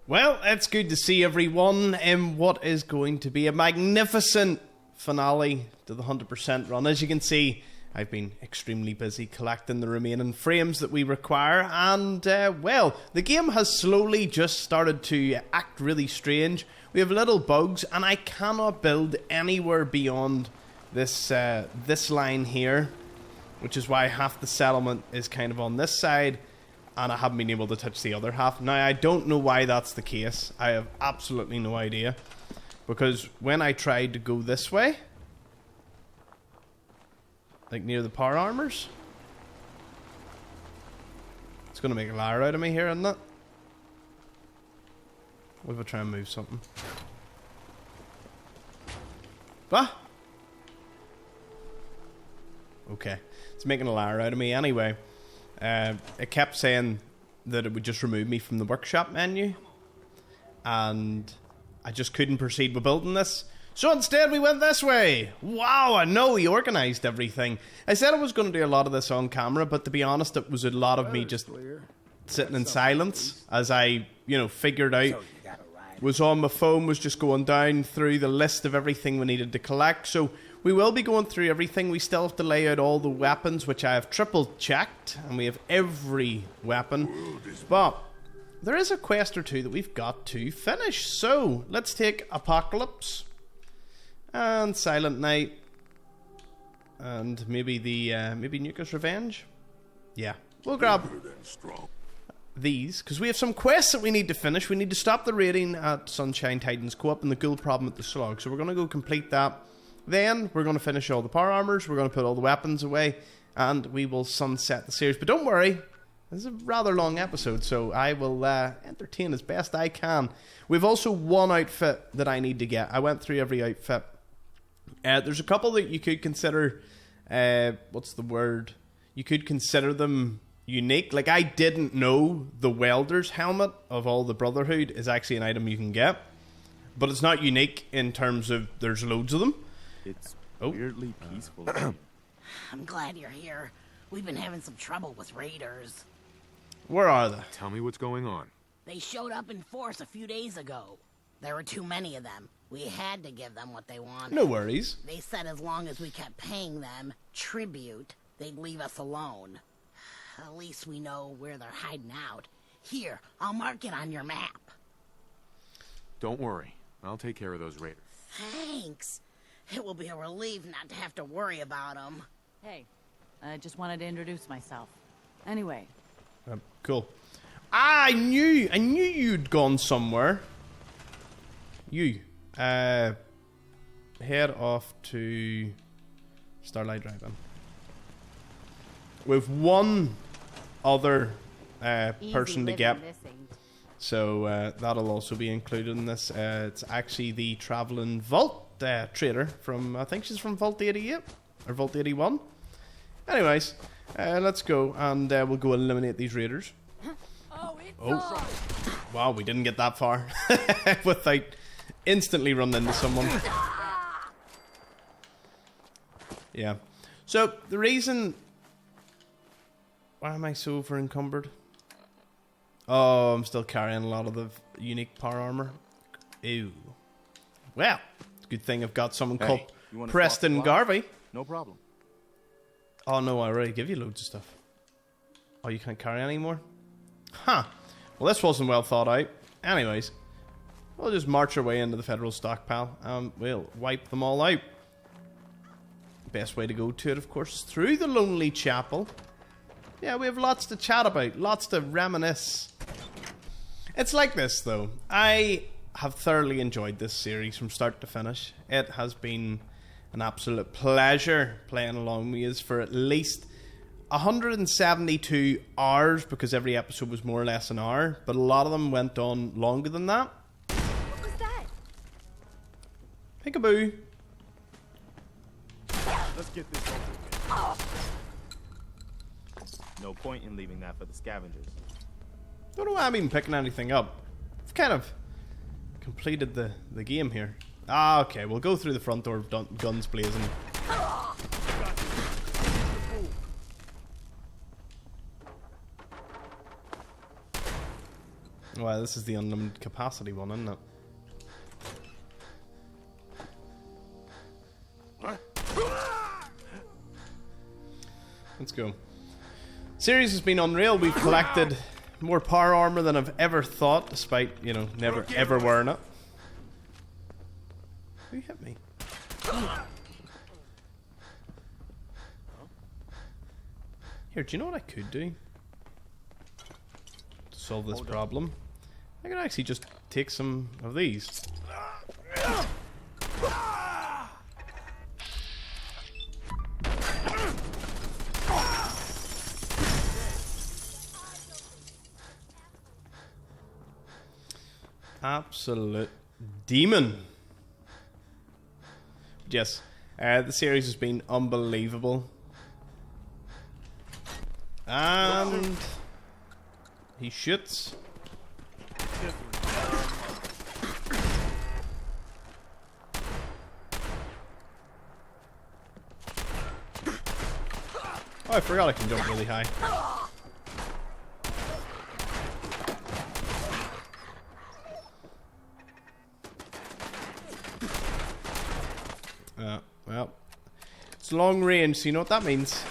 Well, it's good to see everyone in what is going to be a magnificent finale to the 100% run. As you can see, I've been extremely busy collecting the remaining frames that we require, and, well, the game has slowly just started to act really strange. We have little bugs, and I cannot build anywhere beyond this line here, which is why half the settlement is kind of on this side, and I haven't been able to touch the other half. Now, I don't know why that's the case. I have absolutely no idea. Because when I tried to go this way, like near the power armors, it's going to make a liar out of me here, isn't it? What if I try and move something? Ah! Okay. It's making a liar out of me anyway. It kept saying that it would just remove me from the workshop menu, and I just couldn't proceed with building this. So instead we went this way. Wow, I know he organised everything. I said I was going to do a lot of this on camera, but to be honest, it was a lot of me just sitting in silence as I, figured out. Was on my phone, was just going down through the list of everything we needed to collect. So we will be going through everything. We still have to lay out all the weapons, which I have triple checked, and we have every weapon. But there is a quest or two that we've got to finish. So let's take Apocalypse and Silent Night and maybe maybe Nuka's Revenge. Yeah, we'll grab these, because we have some quests that we need to finish. We need to stop the raiding at Sunshine Titans Co-op and the ghoul problem at the slog. So we're going to go complete that. Then we're going to finish all the power armors. We're going to put all the weapons away, and we will sunset the series. But don't worry, this is a rather long episode, so I will entertain as best I can. We've also one outfit that I need to get. I went through every outfit. There's a couple that you could consider, what's the word? You could consider them unique. Like, I didn't know the welder's helmet of all the Brotherhood is actually an item you can get, but it's not unique in terms of there's loads of them. It's weirdly peaceful. I'm glad you're here. We've been having some trouble with raiders. Where are they? Tell me what's going on. They showed up in force a few days ago. There were too many of them. We had to give them what they wanted. No worries. They said as long as we kept paying them tribute, they'd leave us alone. At least we know where they're hiding out. Here, I'll mark it on your map. Don't worry. I'll take care of those raiders. Thanks. It will be a relief not to have to worry about them. Hey, I just wanted to introduce myself. Anyway. Cool. I knew you'd gone somewhere. You. Head off to Starlight Drive-In. With one other person to get. So that'll also be included in this. It's actually the Traveling Vault trader from, I think she's from Vault 88 or Vault 81. Anyways, let's go and we'll go eliminate these raiders. Oh, wow, we didn't get that far without instantly running into someone. Yeah. So the reason, why am I so over encumbered? Oh, I'm still carrying a lot of the unique power armor. Ew. Well, it's a good thing I've got someone called Preston Garvey. No problem. Oh no, I already give you loads of stuff. Oh, you can't carry anymore? Huh. Well, this wasn't well thought out. Anyways, we'll just march our way into the federal stockpile and we'll wipe them all out. Best way to go to it, of course, is through the Lonely Chapel. Yeah, we have lots to chat about, lots to reminisce. It's like this, though. I have thoroughly enjoyed this series from start to finish. It has been an absolute pleasure playing along with you for at least 172 hours, because every episode was more or less an hour, but a lot of them went on longer than that. What was that? Peekaboo. Let's get this over with. Oh. No point in leaving that for the scavengers. Don't know why I'm even picking anything up. I've kind of completed the game here. Ah, okay, we'll go through the front door, guns blazing. Well, this is the unlimited capacity one, isn't it? Let's go. Series has been unreal. We've collected more power armor than I've ever thought, despite, you know, never ever wearing it. Who hit me? Here, do you know what I could do to solve this problem? I could actually just take some of these. Absolute demon. Yes, the series has been unbelievable. And he shoots. Oh, I forgot I can jump really high. Well, it's long range, so you know what that means.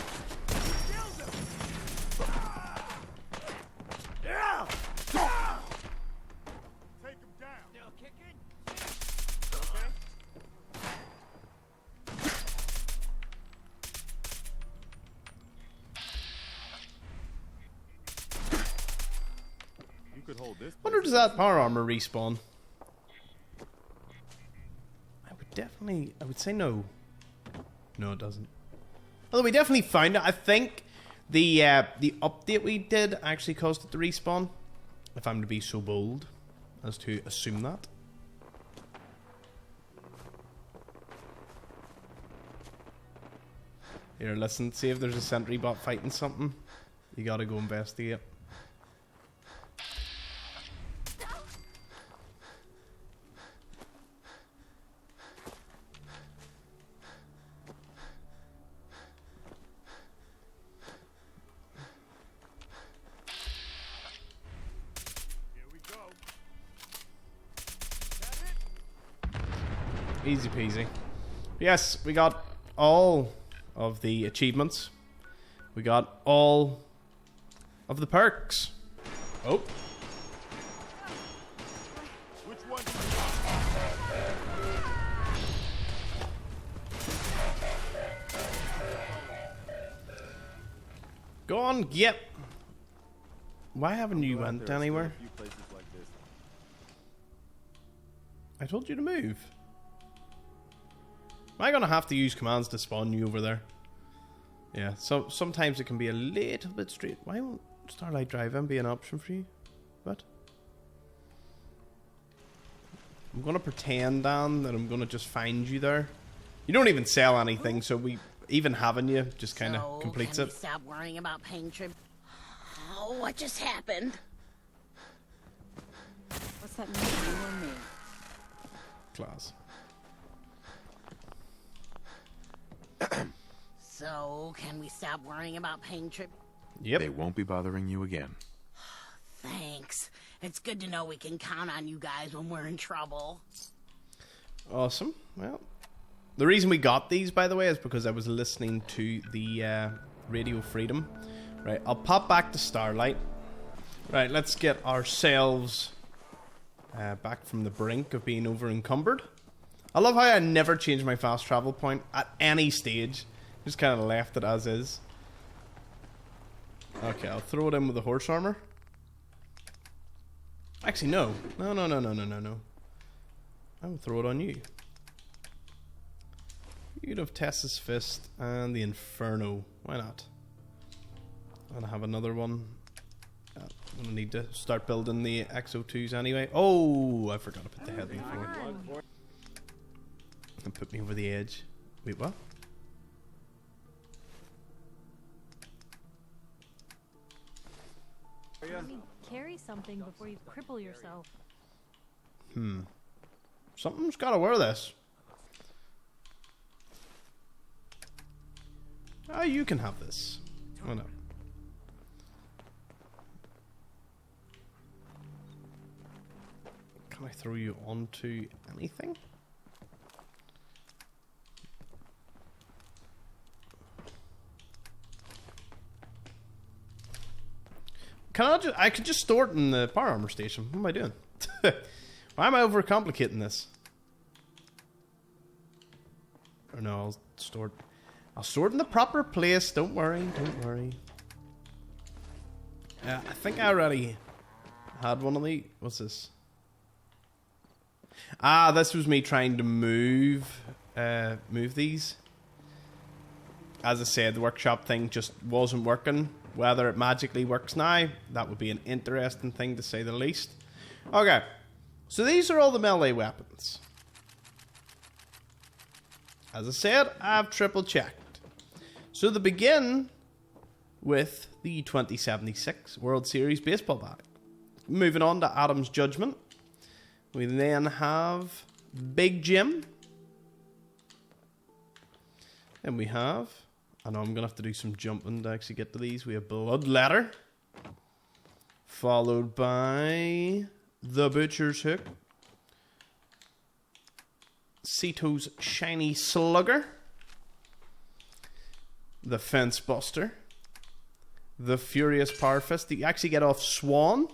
Wonder does that power armor respawn? I would say no. No, it doesn't. Although we definitely found it. I think the update we did actually caused it to respawn. If I'm to be so bold as to assume that. Here, listen, see if there's a sentry bot fighting something. You gotta go investigate. Easy peasy. Yes, we got all of the achievements. We got all of the perks. Oh. Which one? Go on, yep. Why haven't you went anywhere? A few places like this. I told you to move. Am I gonna have to use commands to spawn you over there? Yeah, so sometimes it can be a little bit straight. Why won't Starlight Drive-In be an option for you? What? I'm gonna pretend, Dan, that I'm gonna just find you there. You don't even sell anything, so we even having you just kind of completes can it. We stop worrying about paying tribute. Oh, what just happened? What's that mean to you and me? Class. So, can we stop worrying about paying tribute? Yep. They won't be bothering you again. Thanks. It's good to know we can count on you guys when we're in trouble. Awesome. Well, the reason we got these, by the way, is because I was listening to the Radio Freedom. Right, I'll pop back to Starlight. Right, let's get ourselves back from the brink of being over encumbered. I love how I never changed my fast travel point at any stage. Just kind of left it as is. Okay, I'll throw it in with the horse armor. Actually, no. No. I will throw it on you. You'd have Tessa's Fist and the Inferno. Why not? And I have another one. I'm going to need to start building the XO2s anyway. Oh, I forgot to put the head in the floor. And put me over the edge. Wait, what? Carry something before you cripple yourself. Something's got to wear this. Oh, you can have this. Oh, no. Can I throw you onto anything? I could just store it in the power armor station. What am I doing? Why am I overcomplicating this? Or no, I'll store it in the proper place. Don't worry. I think I already had one of these. What's this? Ah, this was me trying to move these. As I said, the workshop thing just wasn't working. Whether it magically works now, that would be an interesting thing to say the least. Okay, so these are all the melee weapons. As I said, I've triple checked. So they begin with the 2076 World Series baseball bat. Moving on to Adam's Judgment. We then have Big Jim. Then we have... I know I'm going to have to do some jumping to actually get to these. We have Bloodletter. Followed by the Butcher's Hook. Ceto's Shiny Slugger. The Fence Buster. The Furious Power Fist. You actually get off Swan.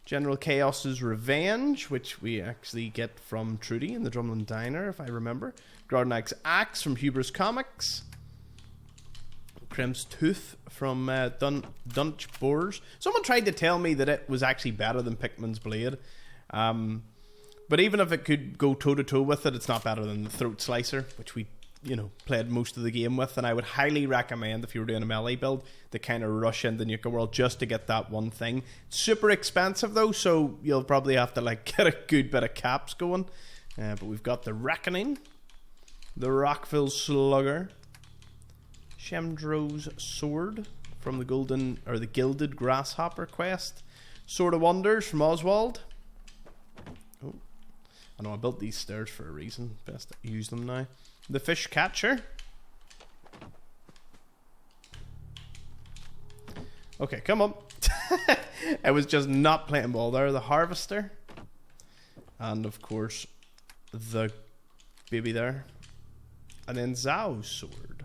General Chaos's Revenge, which we actually get from Trudy in the Drumlin Diner, if I remember. Grodnik's Axe from Hubris Comics. Crim's Tooth from Dunch Boars. Someone tried to tell me that it was actually better than Pikmin's Blade. But even if it could go toe-to-toe with it, it's not better than the Throat Slicer, which we, played most of the game with. And I would highly recommend, if you were doing a melee build, to kind of rush into Nuka World just to get that one thing. It's super expensive, though, so you'll probably have to get a good bit of caps going. But we've got the Reckoning, the Rockville Slugger, Shemdro's Sword from the Gilded Grasshopper quest, Sword of Wonders from Oswald. Oh, I know I built these stairs for a reason. Best to use them now. The Fish Catcher. Okay, come on. I was just not playing ball there. The Harvester, and of course the baby there, and then Zhao's Sword,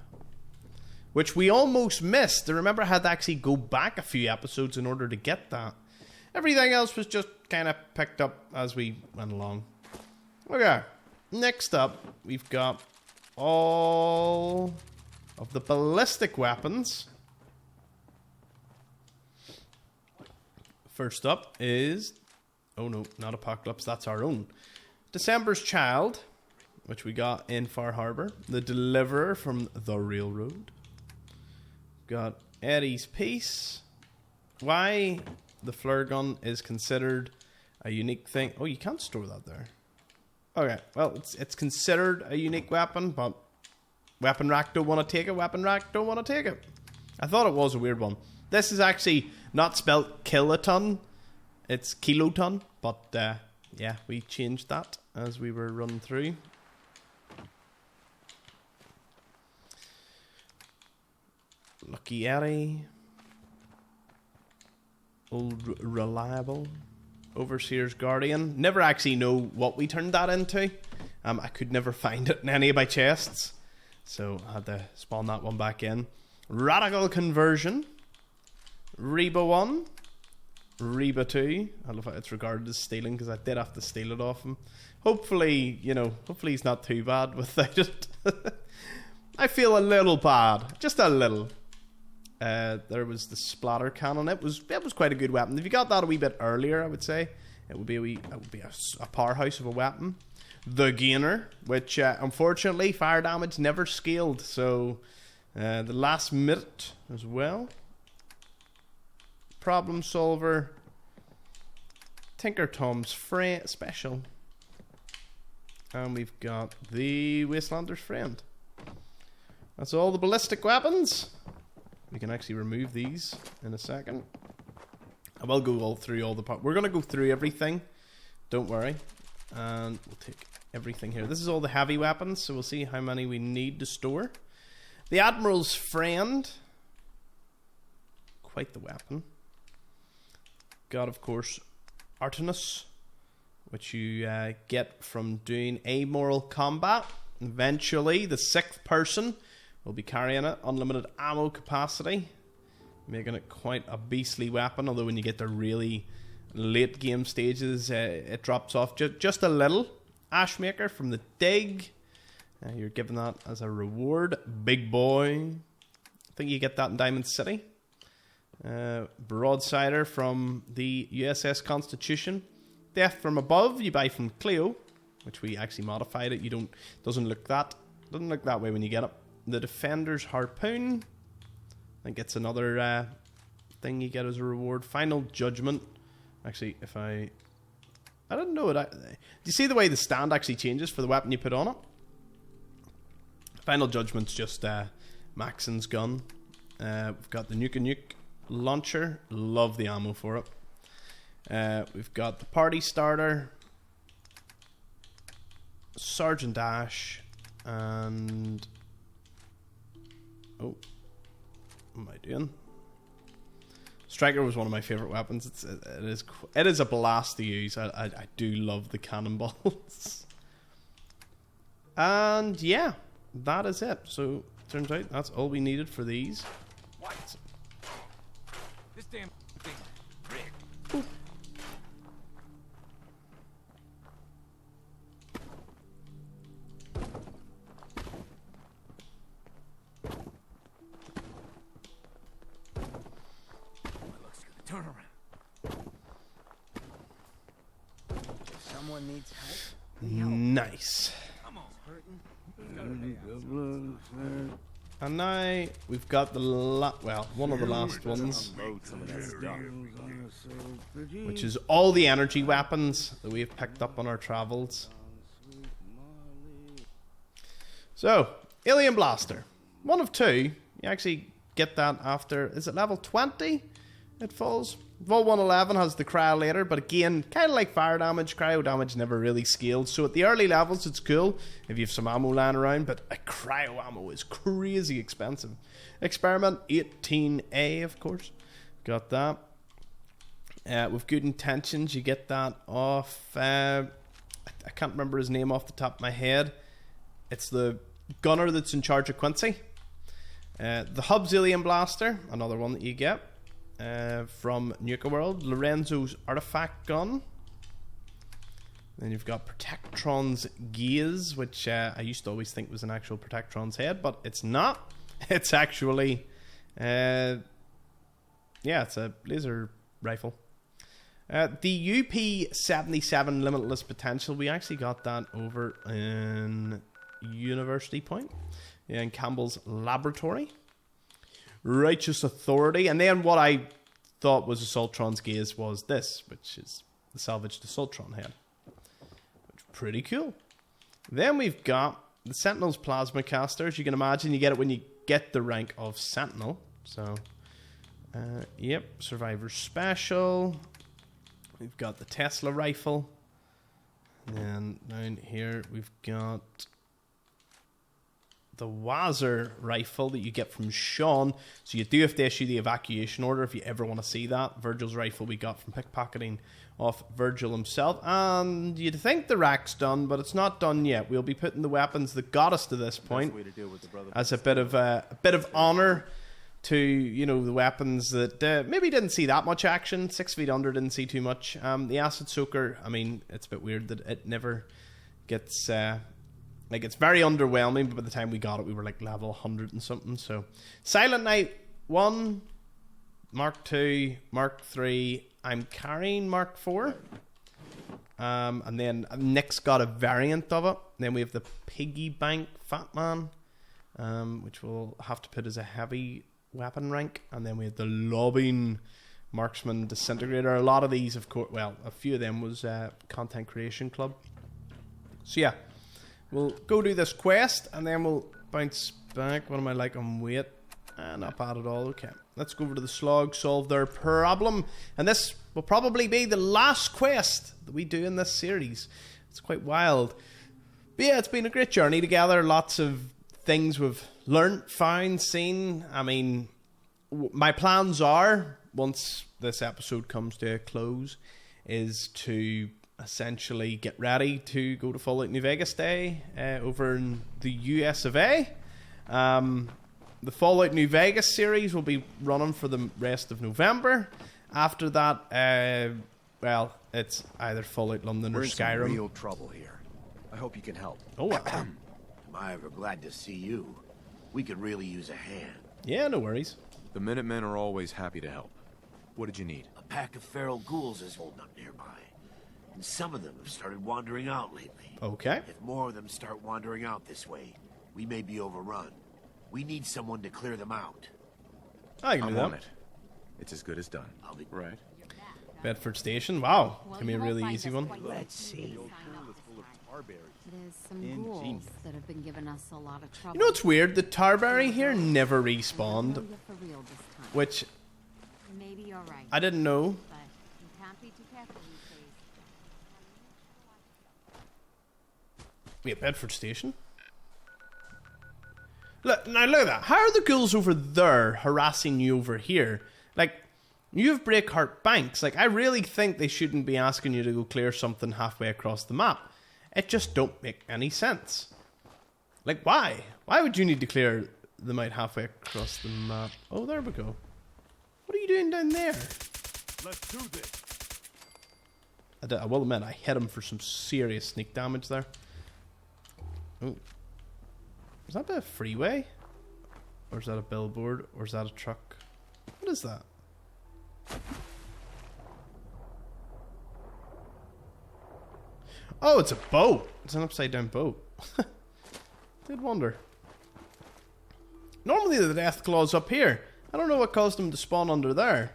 which we almost missed. I remember I had to actually go back a few episodes in order to get that. Everything else was just kind of picked up as we went along. Okay, next up, we've got all of the ballistic weapons. First up is... oh no, not Apocalypse, that's our own. December's Child, which we got in Far Harbor. The Deliverer from The Railroad. Got Eddie's Piece. Why the flare gun is considered a unique thing. Oh, you can't store that there. Okay, well, it's considered a unique weapon, but Weapon Rack don't want to take it. Weapon Rack don't want to take it. I thought it was a weird one. This is actually not spelled kiloton. It's kiloton, but yeah, we changed that as we were running through. Lucky Eddie. Old Reliable. Overseer's Guardian. Never actually know what we turned that into. I could never find it in any of my chests, so I had to spawn that one back in. Radical Conversion. Reba 1. Reba 2. I love how it's regarded as stealing, because I did have to steal it off him. Hopefully, hopefully he's not too bad without it. I feel a little bad. Just a little. There was the Splatter Cannon. It was quite a good weapon. If you got that a wee bit earlier, I would say it would be a powerhouse of a weapon. The Gainer, which unfortunately fire damage never scaled, so the Last Minute as well. Problem Solver. Tinker Tom's Special. And we've got the Wastelander's Friend. That's all the ballistic weapons. We can actually remove these in a second. I will go all through all the parts. We're going to go through everything. Don't worry. And we'll take everything here. This is all the heavy weapons, so we'll see how many we need to store. The Admiral's Friend. Quite the weapon. Got, of course, Artemis, which you get from doing amoral combat. Eventually, the 6th person will be carrying it. Unlimited ammo capacity, making it quite a beastly weapon, although when you get to really late game stages, it drops off just a little. Ashmaker from the Dig. You're given that as a reward. Big boy. I think you get that in Diamond City. Broadsider from the USS Constitution. Death from Above you buy from Cleo, which we actually modified it. Doesn't look that way when you get it. The Defender's Harpoon. I think it's another thing you get as a reward. Final Judgment. Actually, if I didn't know it. Do you see the way the stand actually changes for the weapon you put on it? Final Judgment's just Maxon's gun. We've got the Nuke launcher. Love the ammo for it. We've got the Party Starter, Sergeant Ash, and what am I doing? Striker was one of my favourite weapons. It is a blast to use. I do love the cannonballs. And yeah, that is it. So turns out that's all we needed for these. What? This damn thing rigged. Turn around. If someone needs help, Nice. Come on. And now we've got the one of the last ones, Load some of that stuff. which is all the energy weapons that we've picked up on our travels. So, Alien Blaster. 1 of 2. You actually get that after, is it level 20? It falls. Vol 111 has the cryo later, but again, kind of like fire damage, cryo damage never really scaled. So at the early levels, it's cool if you have some ammo lying around, but a cryo ammo is crazy expensive. Experiment 18A, of course. Got that. With Good Intentions, you get that off. I can't remember his name off the top of my head. It's the gunner that's in charge of Quincy. The Hub's Alien Blaster, another one that you get. From Nuka World, Lorenzo's Artifact Gun. Then you've got Protectron's Gaze, which I used to always think was an actual Protectron's head, but it's not. It's actually, it's a laser rifle. The UP-77 Limitless Potential, we actually got that over in University Point, in Campbell's laboratory. Righteous Authority, and then what I thought was Assaultron's Gaze was this, which is the salvaged Assaultron head, which is pretty cool. Then we've got the Sentinel's Plasma Caster. As you can imagine, you get it when you get the rank of Sentinel. So, Survivor Special. We've got the Tesla rifle, and then down here we've got the Wazzer rifle that you get from Sean. So you do have to issue the evacuation order if you ever want to see that. Virgil's rifle we got from pickpocketing off Virgil himself. And you'd think the rack's done, but it's not done yet. We'll be putting the weapons that got us to this point as a bit of honor to, the weapons that maybe didn't see that much action. 6 feet under didn't see too much. The Acid Soaker, I mean, it's a bit weird that it never gets... it's very underwhelming, but by the time we got it, we were like level 100 and something. So, Silent Night 1, Mark 2, Mark 3. I'm carrying Mark 4. And then Nick's got a variant of it. Then we have the Piggy Bank Fat Man, which we'll have to put as a heavy weapon rank. And then we have the Lobbing Marksman Disintegrator. A lot of these, of course, a few of them was Content Creation Club. So, yeah. We'll go do this quest, and then we'll bounce back. What am I like on weight? Not bad at all. Okay. Let's go over to the Slog, solve their problem. And this will probably be the last quest that we do in this series. It's quite wild. But yeah, it's been a great journey together. Lots of things we've learnt, found, seen. I mean, my plans are, once this episode comes to a close, is to essentially get ready to go to Fallout New Vegas Day over in the US of A. The Fallout New Vegas series will be running for the rest of November. After that, well, it's either Fallout London We're or in some Skyrim. real trouble here. I hope you can help. Oh, Am I ever glad to see you? We could really use a hand. yeah, no worries. The Minutemen are always happy to help. What did you need? A pack of feral ghouls is holding up nearby. And some of them have started wandering out lately. Okay. If more of them start wandering out this way, we may be overrun. We need someone to clear them out. I can I'm do on that. it. It's as good as done. I'll be... Right. Bedford Station. Wow. Well, Give me a you won't really find easy us one. quite Let's see. There's some ghouls that have been giving us a lot of trouble. You know what's weird? The Tarberry here never respawned, For real this time. which Maybe you're right, I didn't know. but you can't be too careful these days. Wait, Bedford Station? Look at that. How are the ghouls over there harassing you over here? Like, you have Breakheart Banks. Like, I really think they shouldn't be asking you to go clear something halfway across the map. It just don't make any sense. Like, why? Why would you need to clear them out halfway across the map? Oh, there we go. What are you doing down there? Let's do this. I will admit, I hit him for some serious sneak damage there. Oh. Is that a freeway? Or is that a billboard? Or is that a truck? What is that? Oh, it's a boat. It's an upside down boat. Did wonder. Normally the death claw's up here. I don't know what caused them to spawn under there.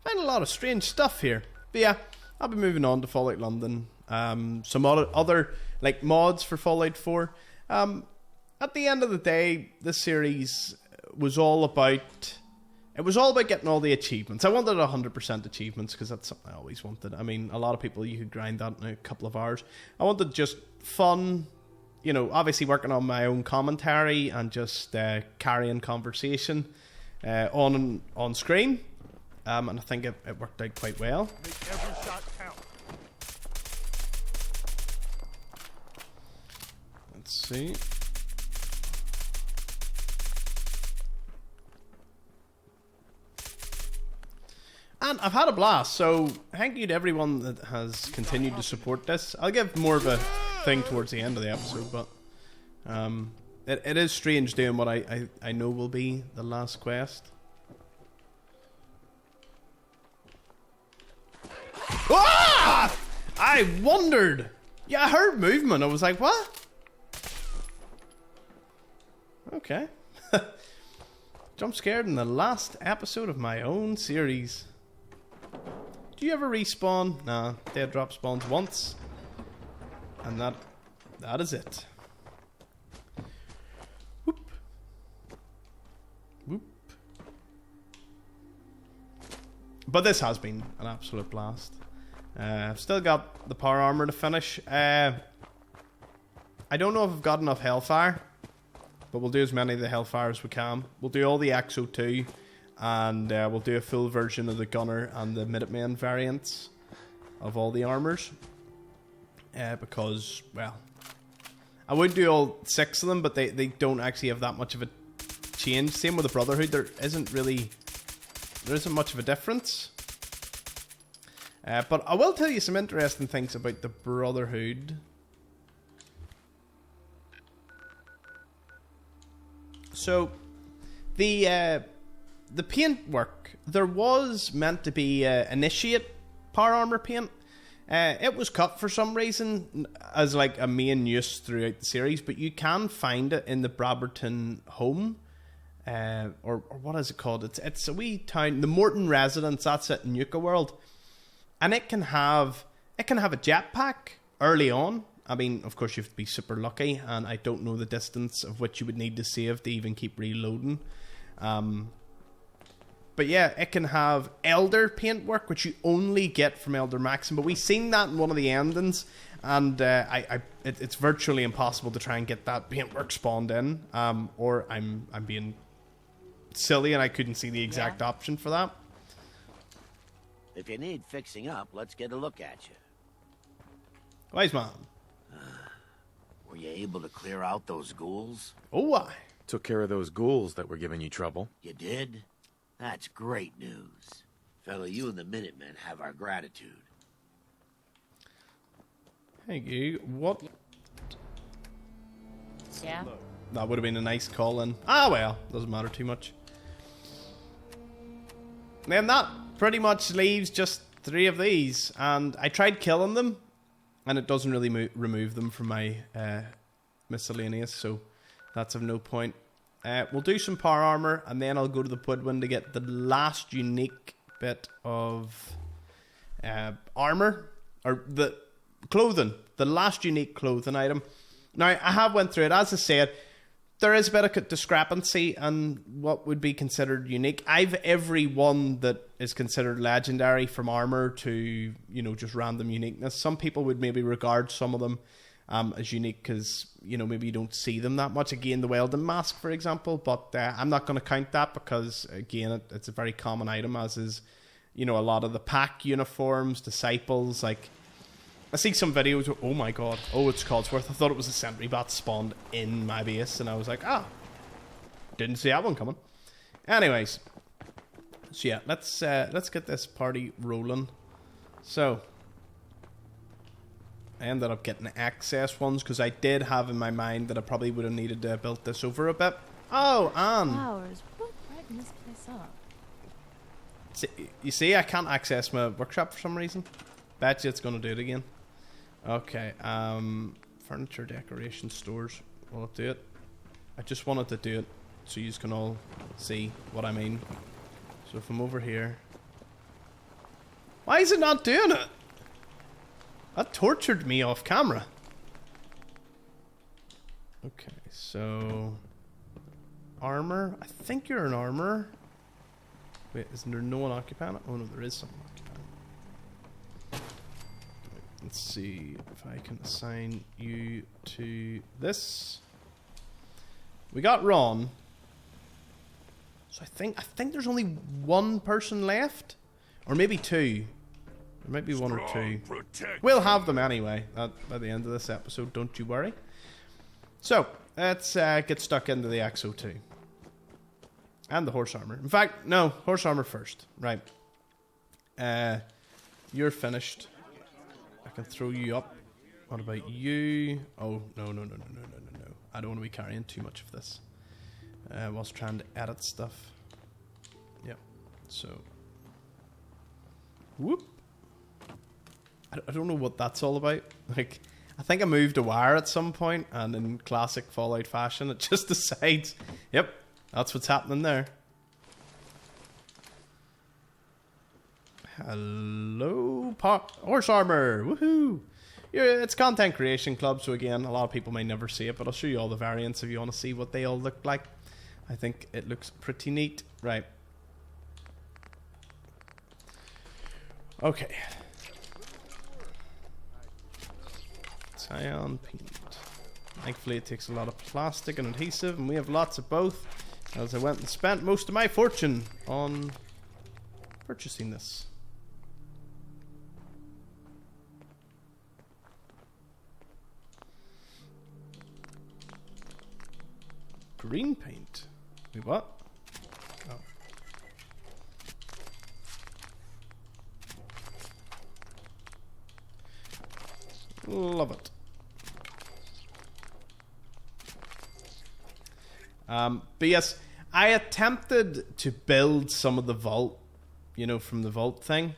Find a lot of strange stuff here. But yeah, I'll be moving on to Fallout London. Some other like mods for Fallout 4. At the end of the day, this series was all about... It was all about getting all the achievements. I wanted 100% achievements because that's something I always wanted. I mean, a lot of people, you could grind that in a couple of hours. I wanted just fun, you know, obviously working on my own commentary and just carrying conversation on screen. And I think it worked out quite well. Make every shot count. Let's see. And I've had a blast, so thank you to everyone that has continued to support this. I'll give more of a thing towards the end of the episode, but it is strange doing what I know will be the last quest. Ah! I wondered! Yeah, I heard movement. I was like, what? Okay. Jump scared in the last episode of my own series. Do you ever respawn? Nah, dead drop spawns once. And that is it. Whoop. Whoop. But this has been an absolute blast. I've still got the power armor to finish. I don't know if I've got enough Hellfire, but we'll do as many of the Hellfire as we can. We'll do all the XO2, and we'll do a full version of the Gunner and the Minuteman variants of all the armors. Because, well, I would do all 6 of them, but they don't actually have that much of a change. Same with the Brotherhood, there isn't much of a difference. But I will tell you some interesting things about the Brotherhood. So, the paint work, there was meant to be Initiate power armor paint. It was cut for some reason as like a main use throughout the series, but you can find it in the Brabberton home. Or what is it called? It's a wee town, the Morton Residence, that's it in Yucca World. And it can have a jetpack early on. I mean, of course, you have to be super lucky, and I don't know the distance of which you would need to save to even keep reloading. But yeah, it can have Elder paintwork, which you only get from Elder Maxim. But we've seen that in one of the endings, and it's virtually impossible to try and get that paintwork spawned in. Or I'm being silly, and I couldn't see the exact option for that. If you need fixing up, let's get a look at you. Wise man. Were you able to clear out those ghouls? Oh, I. Took care of those ghouls that were giving you trouble. You did? That's great news. Fella, you and the Minutemen have our gratitude. Thank you. What? Yeah? That would have been a nice call-in. Ah, well. Doesn't matter too much. Then that pretty much leaves just 3 of these. And I tried killing them. And it doesn't really remove them from my miscellaneous. So that's of no point. We'll do some power armor. And then I'll go to the Woodwind to get the last unique bit of armor. Or the clothing. The last unique clothing item. Now, I have went through it. As I said, there is a bit of discrepancy in what would be considered unique. I've every one that is considered legendary, from armor to, you know, just random uniqueness. Some people would maybe regard some of them as unique because, you know, maybe you don't see them that much. Again, the Weldon Mask, for example. But I'm not going to count that because, again, it's a very common item, as is, you know, a lot of the pack uniforms, disciples, like... I see some videos of, oh my god, oh, it's Codsworth. I thought it was a sentry bat spawned in my base, and I was like, didn't see that one coming. Anyways, so yeah, let's get this party rolling. So, I ended up getting access ones, because I did have in my mind that I probably would have needed to build this over a bit. Oh, and... Flowers. What brighten this place up? You see, I can't access my workshop for some reason. Bet you it's going to do it again. Okay, furniture, decoration, stores. Will it do it? I just wanted to do it so you can all see what I mean. So if I'm over here... Why is it not doing it? That tortured me off camera. Okay, so... Armor? I think you're an armorer. Wait, isn't there no one occupying it? Oh no, there is someone occupying it. Let's see if I can assign you to this. We got Ron. So I think there's only 1 person left, or maybe 2. There might be 1 or 2. We'll have them anyway by the end of this episode. Don't you worry. So let's get stuck into the XO2 and the horse armor. In fact, no, horse armor first. Right. You're finished. I can throw you up. What about you? Oh, no. I don't want to be carrying too much of this. Whilst trying to edit stuff. Yep. So. Whoop. I don't know what that's all about. Like, I think I moved a wire at some point, and in classic Fallout fashion, it just decides, yep, that's what's happening there. Hello, horse armor, woohoo! It's content creation club, so again, a lot of people may never see it, but I'll show you all the variants if you want to see what they all look like. I think it looks pretty neat. Right. Okay. Cyan paint. Thankfully it takes a lot of plastic and adhesive, and we have lots of both, as I went and spent most of my fortune on purchasing this. Green paint. Wait, what? Oh. Love it. But yes, I attempted to build some of the vault, you know, from the vault thing,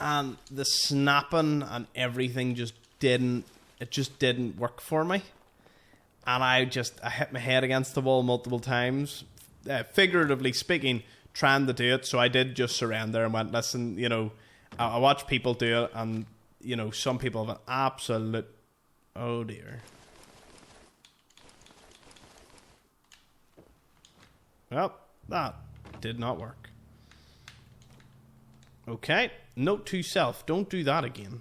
and the snapping and everything just didn't work for me. And I hit my head against the wall multiple times, figuratively speaking, trying to do it. So I did just surrender and went, listen, you know, I watch people do it, and, you know, some people have an absolute, oh dear. Well, that did not work. Okay, note to self, don't do that again.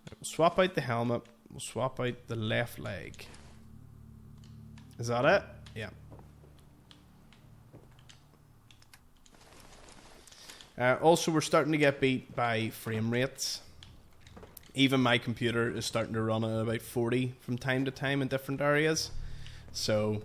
We'll swap out the helmet. We'll swap out the left leg. Is that it? Yeah. Also, we're starting to get beat by frame rates. Even my computer is starting to run at about 40 from time to time in different areas. So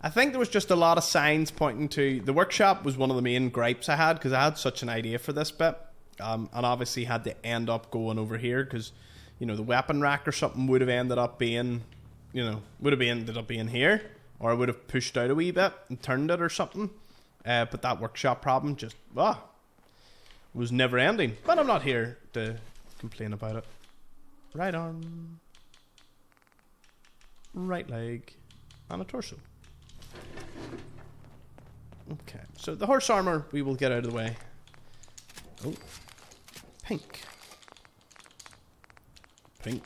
I think there was just a lot of signs pointing to... The workshop was one of the main gripes I had, because I had such an idea for this bit. And obviously had to end up going over here, because, you know, the weapon rack or something would have ended up being... You know, ended up being here. Or I would have pushed out a wee bit and turned it or something. But that workshop problem just... was never ending. But I'm not here to complain about it. Right arm, right leg, and a torso. Okay, so the horse armor we will get out of the way. Oh, pink. Pink.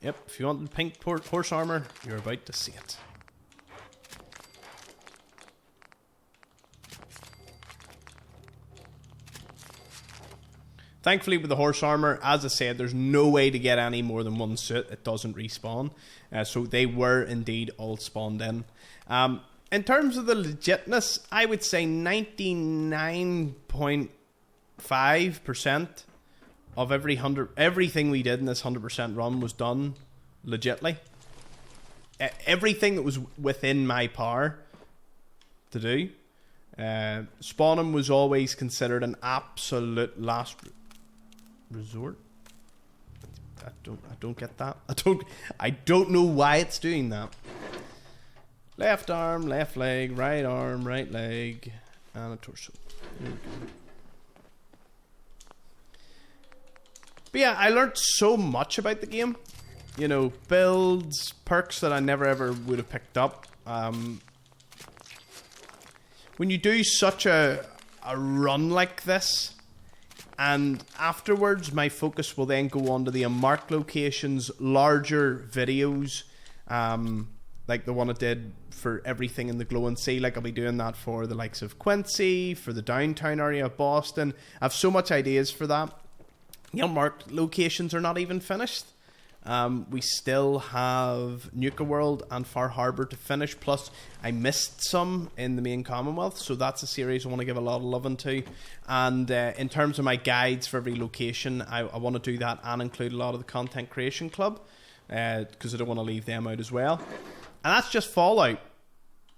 Yep, if you want pink horse armor, you're about to see it. Thankfully, with the horse armor, as I said, there's no way to get any more than one suit. It doesn't respawn. So they were indeed all spawned in. In terms of the legitness, I would say 99.5% of everything we did in this 100% run was done legitly. Everything that was within my power to do. Spawning was always considered an absolute last resort. I don't get that. I don't know why it's doing that. Left arm, left leg, right arm, right leg, and a torso. There we go. But yeah, I learned so much about the game. You know, builds, perks that I never ever would have picked up. When you do such a run like this, and afterwards my focus will then go on to the Unmarked Locations, larger videos, like the one I did for everything in the Glowing Sea. Like I'll be doing that for the likes of Quincy, for the downtown area of Boston. I have so much ideas for that. The Unmarked Locations are not even finished. We still have Nuka World and Far Harbour to finish. Plus, I missed some in the main Commonwealth, so that's a series I want to give a lot of love into. And in terms of my guides for every location, I want to do that and include a lot of the Content Creation Club, because I don't want to leave them out as well. And that's just Fallout,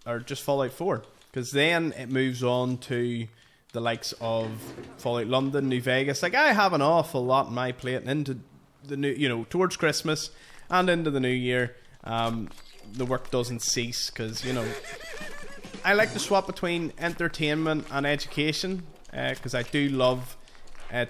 or just Fallout 4, because then it moves on to the likes of Fallout London, New Vegas. Like, I have an awful lot on my plate, and into the new, you know, towards Christmas and into the new year, the work doesn't cease, because, you know, I like to swap between entertainment and education, because I do love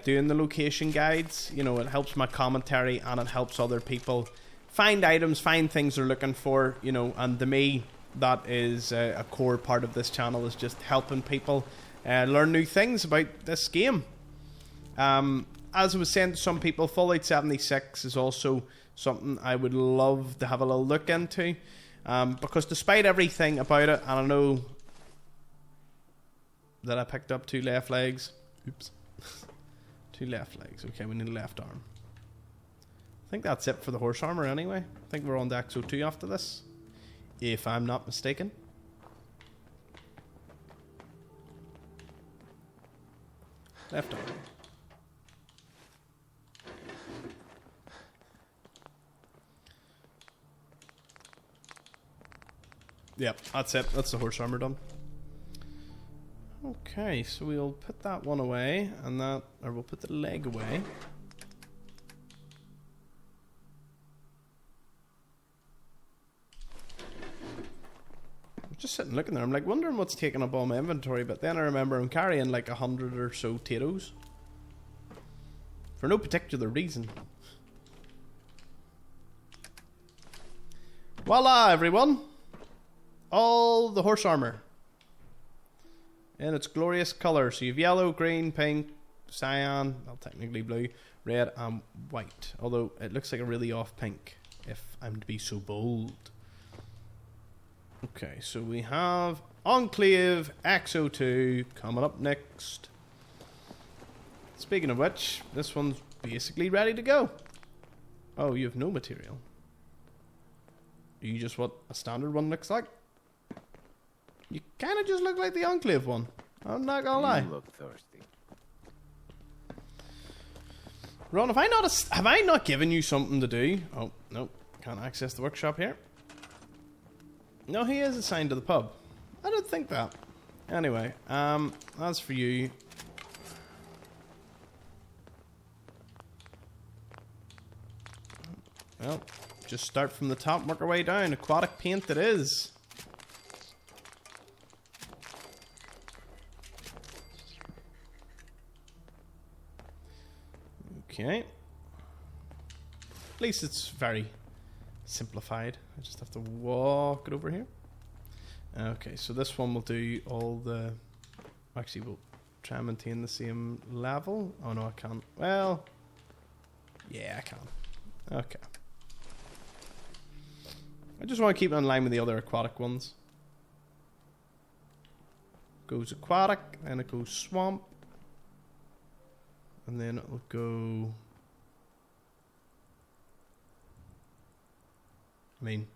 doing the location guides. You know, it helps my commentary and it helps other people find items, find things they're looking for, you know. And to me, that is a core part of this channel, is just helping people learn new things about this game. As I was saying to some people, Fallout 76 is also something I would love to have a little look into, because despite everything about it, and I know that I picked up 2 left legs. Oops. 2 left legs. Okay, we need a left arm. I think that's it for the horse armor anyway. I think we're on to XO2 after this, if I'm not mistaken. Left arm. Yep, that's it. That's the horse armor done. Okay, so we'll put that one away, and that, or we'll put the leg away. I'm just sitting looking there. I'm like wondering what's taking up all my inventory, but then I remember I'm carrying like 100 or so potatoes for no particular reason. Voila, everyone! All the horse armor in its glorious colour. So you have yellow, green, pink, cyan, well, technically blue, red, and white. Although it looks like a really off pink, if I'm to be so bold. Okay, so we have Enclave XO2 coming up next. Speaking of which, this one's basically ready to go. Oh, you have no material. Are you just what a standard one looks like? You kind of just look like the Enclave one. I'm not gonna lie. You look thirsty. Ron, have I not given you something to do? Oh, no. Can't access the workshop here. No, he is assigned to the pub. I don't think that. Anyway, that's for you. Well, just start from the top, work our way down. Aquatic paint it is. Okay. At least it's very simplified. I just have to walk it over here. Okay, so this one will do all the... Actually, we'll try and maintain the same level. Oh no, I can't. Well... Yeah, I can. Okay. I just want to keep it in line with the other aquatic ones. Goes aquatic, then it goes swamp. And then it'll go... I mean,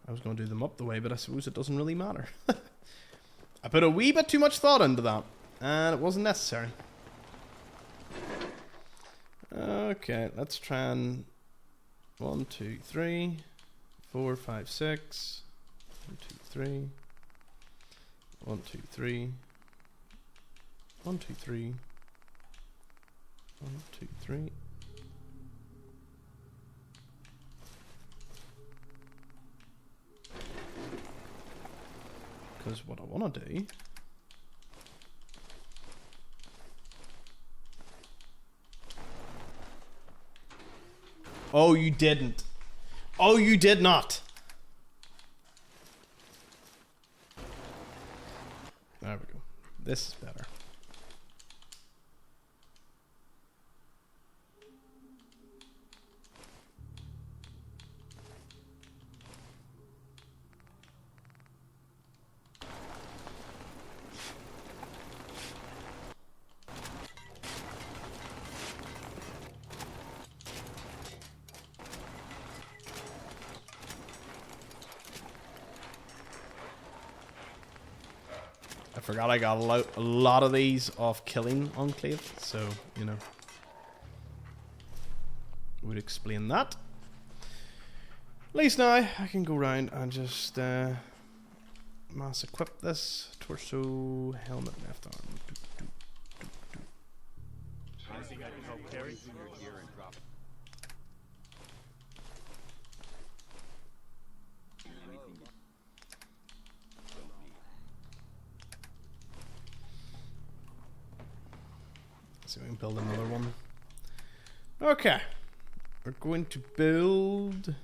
I was going to do them up the way, but I suppose it doesn't really matter. I put a wee bit too much thought into that, and it wasn't necessary. Okay, let's try and... 1, 2, 3, 4, 5, 6. 1, 2, 3. 1, 2, 3. 1, 2, 3. 1, 2, 3. Because what I want to do... Oh, you didn't. Oh, you did not. There we go. This is better. I forgot I got a lot of these off killing Enclave, so, you know. Would explain that. At least now I can go around and just mass equip this. Torso, helmet, left arm. See if we can build another one. Okay. We're going to build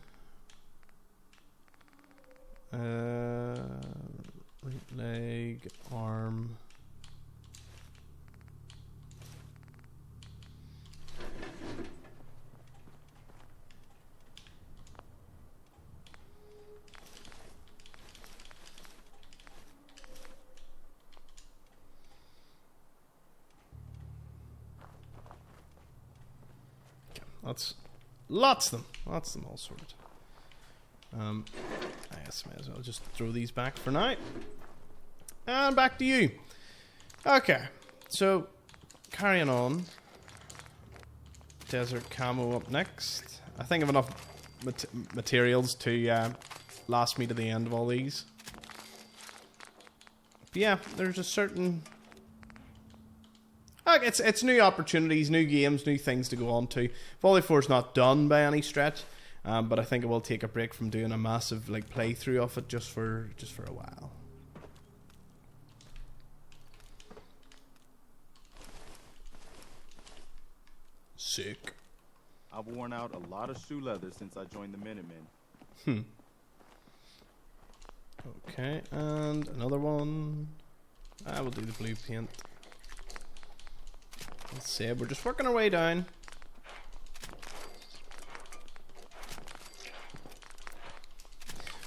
right leg, arm. That's lots of them. Lots of them all sorted. I guess I may as well just throw these back for now. And back to you. Okay. So, carrying on. Desert camo up next. I think I have enough materials to last me to the end of all these. But yeah, there's a certain... It's new opportunities, new games, new things to go on to. Volley 4's not done by any stretch, but I think I will take a break from doing a massive playthrough of it just for a while. Sick. I've worn out a lot of shoe leather since I joined the Minutemen. Okay, and another one. I will do the blue paint. Let's see, we're just working our way down.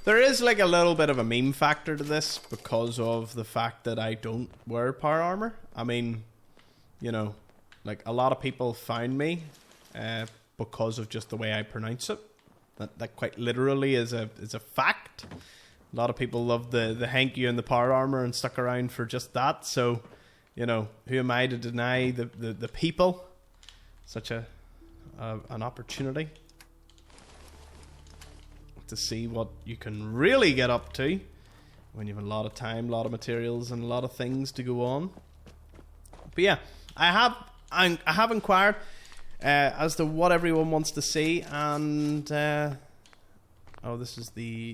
There is a little bit of a meme factor to this because of the fact that I don't wear power armor. I mean, you know, a lot of people found me because of just the way I pronounce it. That quite literally is a fact. A lot of people love the hanky and the power armor and stuck around for just that. So, you know, who am I to deny the people? such an opportunity to see what you can really get up to when you have a lot of time, a lot of materials, and a lot of things to go on. But yeah, I have inquired as to what everyone wants to see, and oh, this is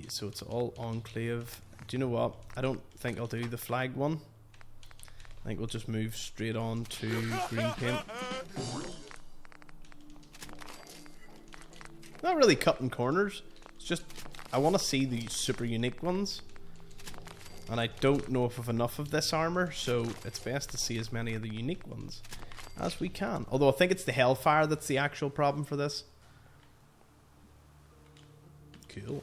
so it's all Enclave. Do you know what? I don't think I'll do the flag one. I think we'll just move straight on to green paint. Not really cutting corners. It's just I want to see the super unique ones, and I don't know if I've enough of this armor, so it's best to see as many of the unique ones as we can. Although I think it's the Hellfire that's the actual problem for this. Cool.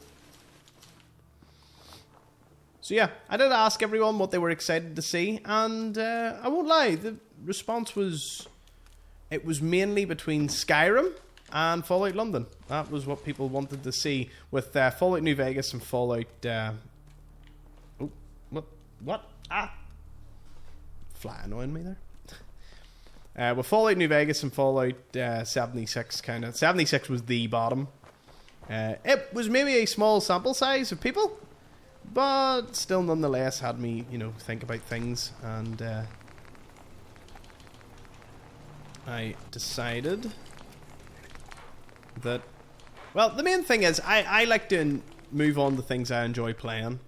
So yeah, I did ask everyone what they were excited to see, and I won't lie, the response was, it was mainly between Skyrim and Fallout London. That was what people wanted to see, with Fallout New Vegas and Fallout... What? Fly annoying me there. With Fallout New Vegas and Fallout 76, kind of... 76 was the bottom. It was maybe a small sample size of people, but still nonetheless had me, think about things, and I decided that, well, the main thing is I like to move on to things I enjoy playing.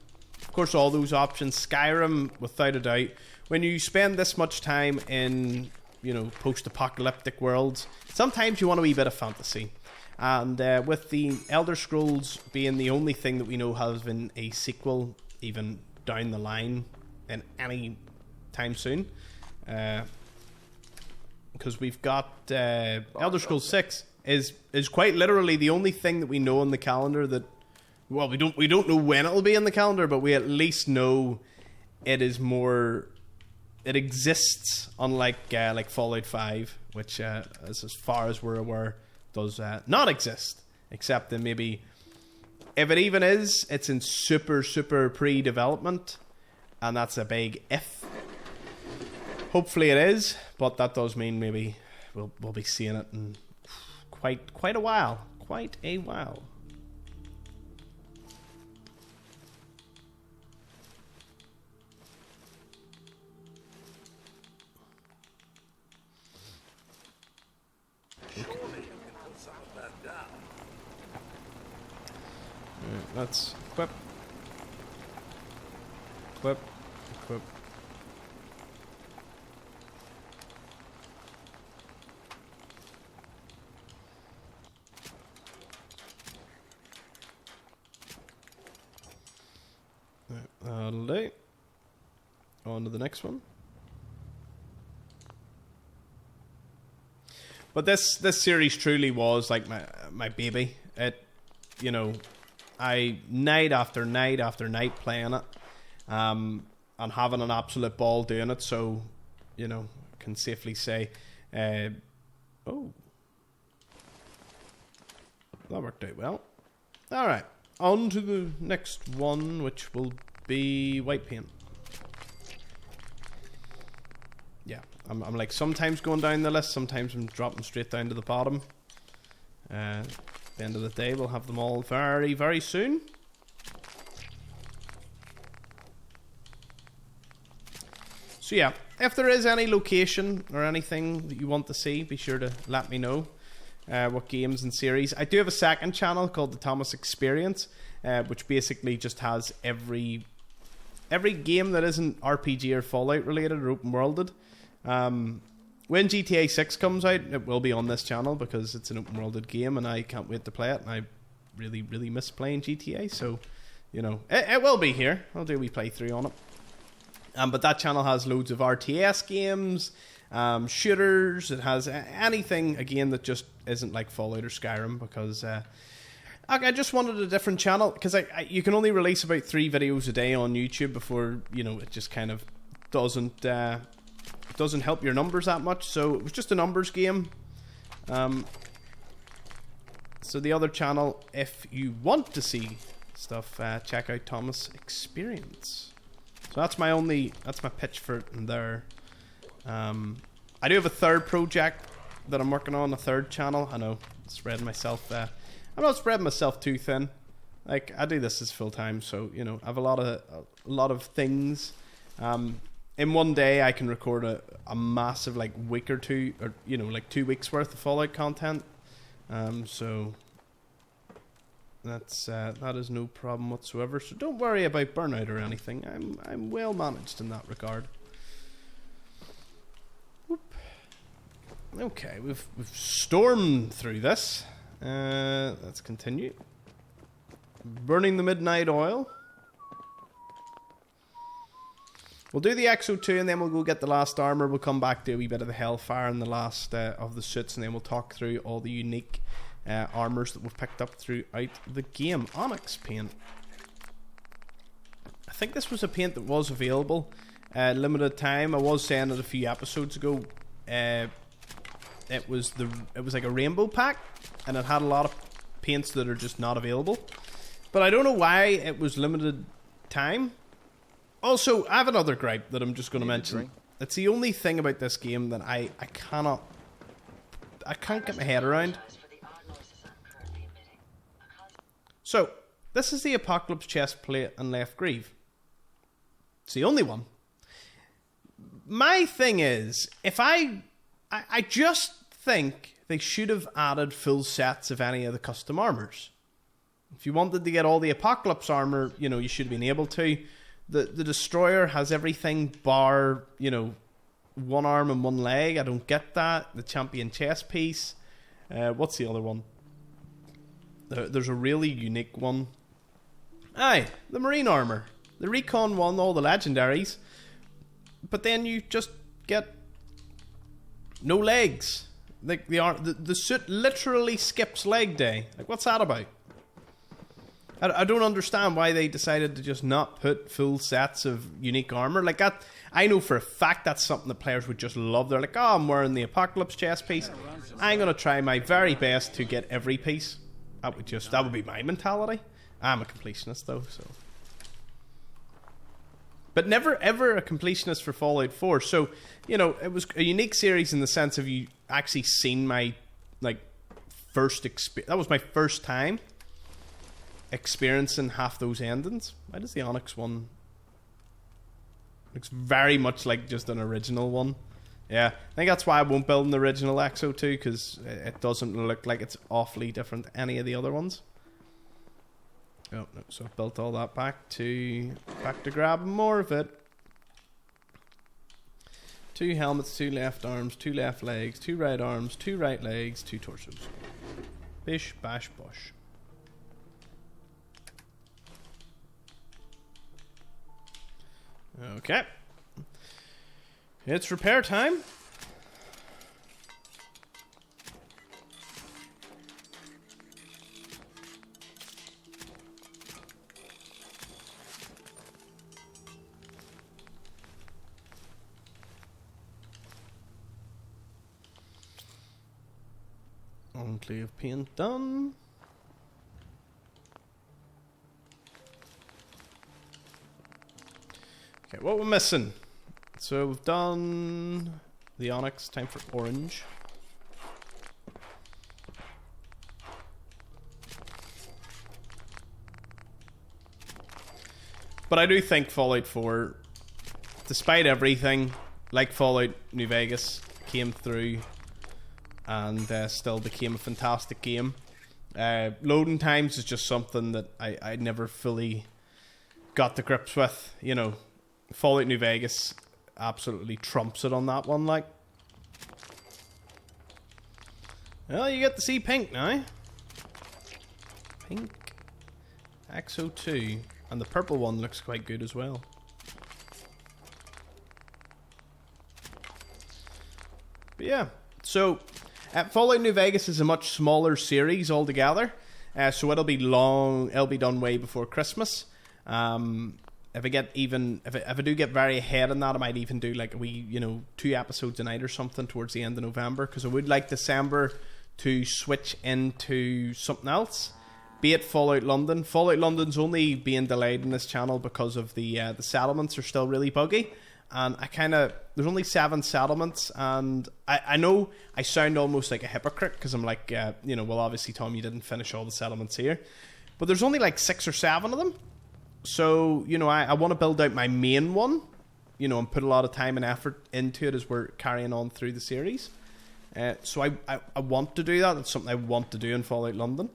Of course, all those options. Skyrim, without a doubt. When you spend this much time in, post-apocalyptic worlds, sometimes you want a wee bit of fantasy. And with the Elder Scrolls being the only thing that we know having a sequel even down the line in any time soon, because we've got Elder Scrolls 6 is quite literally the only thing that we know on the calendar that, well, we don't know when it'll be in the calendar, but we at least know it is more, it exists, unlike like Fallout 5, which as far as we're aware does not exist, except that maybe, if it even is, it's in super pre-development, and that's a big if. Hopefully it is, but that does mean maybe we'll be seeing it in quite a while. Quite a while. Let's equip. Equip. Right, that'll do. On to the next one. But this series truly was like my baby. It, I night after night playing it, and having an absolute ball doing it. So, can safely say, oh, that worked out well. All right, on to the next one, which will be white paint. Yeah, I'm like sometimes going down the list, sometimes I'm dropping straight down to the bottom. At the end of the day, we'll have them all very, very soon. So yeah, if there is any location or anything that you want to see, be sure to let me know. What games and series. I do have a second channel called the Thomas Experience, which basically just has every game that isn't RPG or Fallout related or open worlded. When GTA 6 comes out, it will be on this channel because it's an open worlded game and I can't wait to play it, and I really, really miss playing GTA, so it will be here. I'll do a wee playthrough on it. But that channel has loads of RTS games, shooters. It has anything, again, that just isn't like Fallout or Skyrim, because I just wanted a different channel, because you can only release about 3 videos a day on YouTube before, it just kind of doesn't help your numbers that much. So it was just a numbers game. So the other channel, if you want to see stuff, check out Thomas Experience. So that's my pitch for it in there. I do have a third project that I'm working on, a third channel. I know, spreading myself. I'm not spreading myself too thin. Like, I do this as full time, so you know, I have a lot of things. In one day, I can record a massive like week or two, or you know, like 2 weeks worth of Fallout content. So that is no problem whatsoever. So don't worry about burnout or anything. I'm well managed in that regard. Whoop. Okay, we've stormed through this. Let's continue. Burning the midnight oil. We'll do the XO2 and then we'll go get the last armor. We'll come back to a wee bit of the Hellfire and the last of the suits, and then we'll talk through all the unique armors that we've picked up throughout the game. Onyx paint. I think this was a paint that was available limited time. I was saying it a few episodes ago. It was like a rainbow pack, and it had a lot of paints that are just not available. But I don't know why it was limited time. Also, I have another gripe that I'm just going to mention. It's the only thing about this game that I can't get my head around. So, this is the Apocalypse chest plate and left greave. It's the only one. My thing is, if I just think they should have added full sets of any of the custom armors. If you wanted to get all the Apocalypse armor, you know, you should have been able to. The Destroyer has everything bar, you know, one arm and one leg. I don't get that. The Champion chest piece. What's the other one? There's a really unique one. Aye, the Marine armor. The Recon one, all the legendaries. But then you just get no legs. Like the suit literally skips leg day. Like, what's that about? I don't understand why they decided to just not put full sets of unique armor. Like that, I know for a fact that's something that players would just love. They're like, oh, I'm wearing the Apocalypse chest piece. I'm going to try my very best to get every piece. That would be my mentality. I'm a completionist though, so. But never ever a completionist for Fallout 4. So, you know, it was a unique series in the sense of you actually seen my, like, first experience. That was my first time experiencing half those endings. Why does the Onyx one looks very much like just an original one? Yeah, I think that's why I won't build an original XO2, because it doesn't look like it's awfully different to any of the other ones. Oh no, so I've built all that back to grab more of it. 2 helmets, 2 left arms, 2 left legs, 2 right arms, 2 right legs, 2 torsos. Bish bash bosh. Okay. It's repair time. Enclave paint done. Okay, what we're missing? So we've done the Onyx, time for orange. But I do think Fallout 4, despite everything, like Fallout New Vegas, came through and still became a fantastic game. Loading times is just something that I never fully got to grips with. You know, Fallout New Vegas absolutely trumps it on that one. Like, well, you get to see pink now. Pink XO2, and the purple one looks quite good as well. But yeah, so Fallout New Vegas is a much smaller series altogether, so it'll be long. It'll be done way before Christmas. If I do get very ahead on that, I might even do like a wee, 2 episodes a night or something towards the end of November, because I would like December to switch into something else, be it Fallout London. Fallout London's only being delayed in this channel because of the settlements are still really buggy, and I kind of there's only 7 settlements, and I know I sound almost like a hypocrite because I'm like, well, obviously, Tom, you didn't finish all the settlements here, but there's only like 6 or 7 of them. So, I want to build out my main one, and put a lot of time and effort into it as we're carrying on through the series. So I want to do that. That's something I want to do in Fallout London.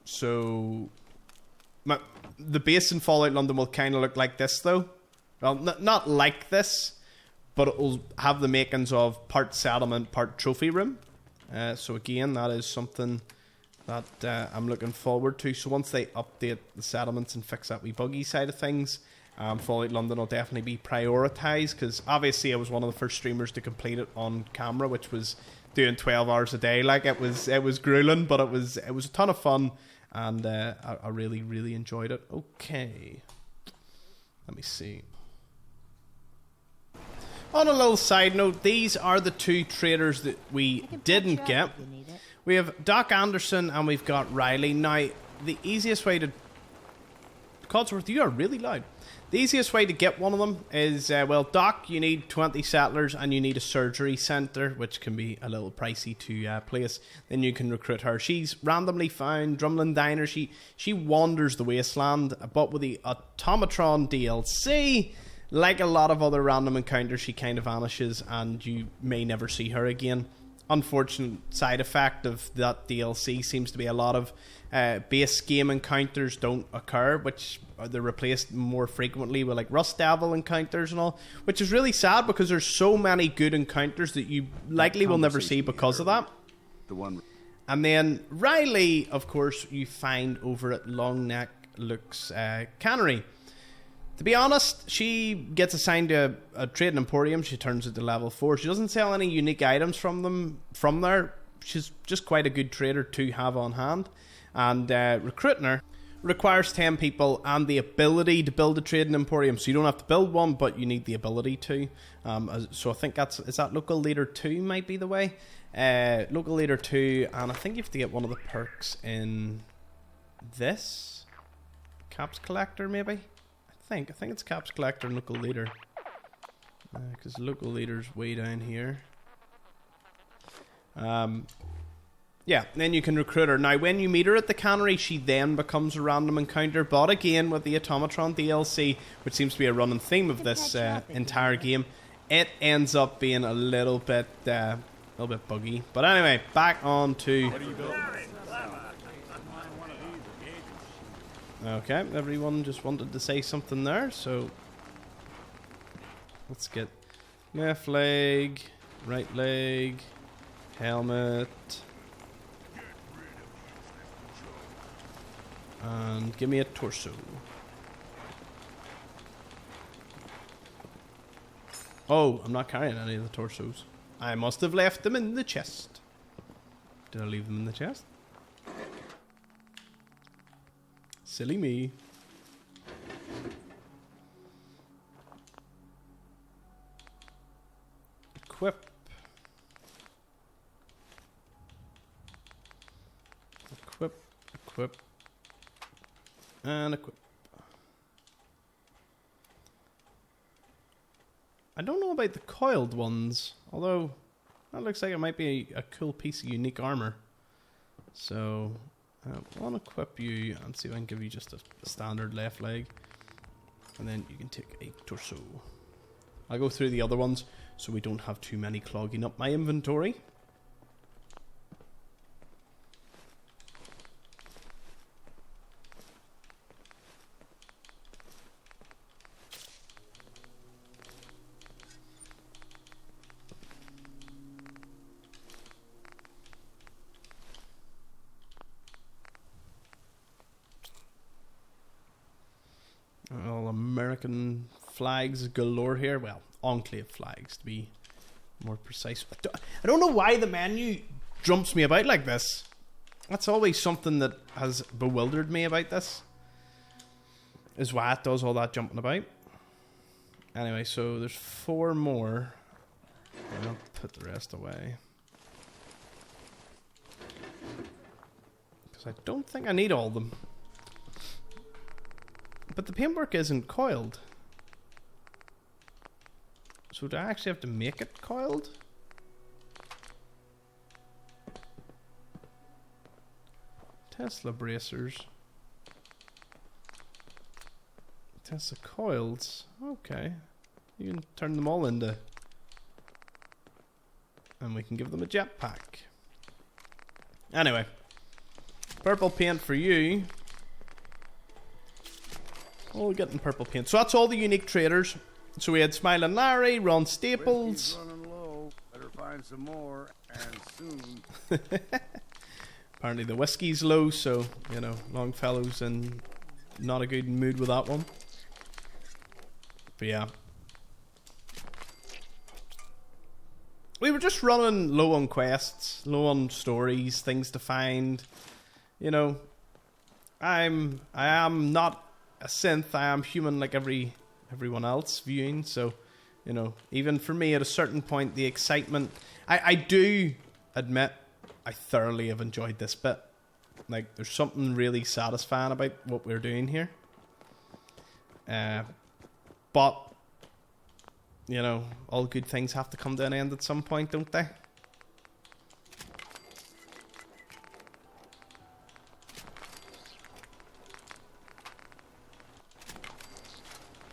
So the base in Fallout London will kind of look like this, though. Well, not like this, but it will have the makings of part settlement, part trophy room. So again, that is something that I'm looking forward to. So once they update the settlements and fix that wee buggy side of things, Fallout London will definitely be prioritised, because obviously I was one of the first streamers to complete it on camera, which was doing 12 hours a day. Like, it was grueling, but it was a ton of fun, and I really, really enjoyed it. Okay, let me see. On a little side note, these are the 2 traders that we didn't get. We have Doc Anderson and we've got Riley. Now, the easiest way to... Codsworth, you are really loud. The easiest way to get one of them is, Doc, you need 20 settlers and you need a surgery centre, which can be a little pricey to place. Then you can recruit her. She's randomly found, Drumlin Diner. She wanders the wasteland, but with the Automatron DLC, like a lot of other random encounters, she kind of vanishes and you may never see her again. Unfortunate side effect of that DLC seems to be a lot of base game encounters don't occur, which they're replaced more frequently with like Rust Devil encounters and all, which is really sad because there's so many good encounters that you likely will never see because of that. And then Riley, of course, you find over at Longneck Luke's cannery. To be honest, she gets assigned to a trading emporium. She turns it to level 4. She doesn't sell any unique items from there. She's just quite a good trader to have on hand. And recruiting her requires 10 people and the ability to build a trading emporium. So you don't have to build one, but you need the ability to. So I think is that local leader 2 might be the way. Local leader 2, and I think you have to get one of the perks in this. Caps collector, maybe? I think it's Caps Collector and Local Leader, because Local Leader's way down here. Yeah, then you can recruit her. Now, when you meet her at the cannery, she then becomes a random encounter, but again, with the Automatron DLC, which seems to be a running theme of this entire game, it ends up being a little bit buggy. But anyway, back on to... Okay, everyone just wanted to say something there, so let's get left leg, right leg, helmet, and give me a torso. Oh, I'm not carrying any of the torsos. I must have left them in the chest. Did I leave them in the chest? Silly me. Equip. Equip. Equip. And equip. I don't know about the coiled ones, although that looks like it might be a cool piece of unique armor. So... I'll unequip you and see if I can give you just a standard left leg, and then you can take a torso. I'll go through the other ones so we don't have too many clogging up my inventory. All American flags galore here. Well, Enclave flags to be more precise. I don't know why the menu jumps me about like this. That's always something that has bewildered me about this, is why it does all that jumping about. Anyway, so there's 4 more. I'll put the rest away, because I don't think I need all of them. But the paintwork isn't coiled. So do I actually have to make it coiled? Tesla bracers. Tesla coils. Okay. You can turn them all into... And we can give them a jetpack. Anyway. Purple paint for you. Oh, we're getting purple paint. So that's all the unique traders. So we had Smiling Larry, Ron Staples. Whiskey's running low. Better find some more, and soon. Apparently the whiskey's low, so, you know, Longfellow's in not a good mood with that one. But yeah. We were just running low on quests, low on stories, things to find. You know, I am not a synth. I am human like everyone else viewing. So, you know, even for me at a certain point, the excitement. I do admit I thoroughly have enjoyed this bit. Like, there's something really satisfying about what we're doing here. But, you know, all good things have to come to an end at some point, don't they?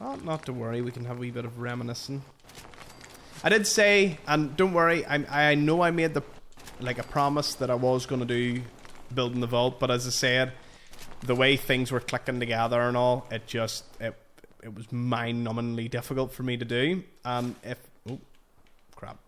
Oh, not to worry, we can have a wee bit of reminiscing. I did say, and don't worry, I know I made a promise that I was going to do building the vault, but as I said, the way things were clicking together and all, it was mind-numbingly difficult for me to do. And oh crap,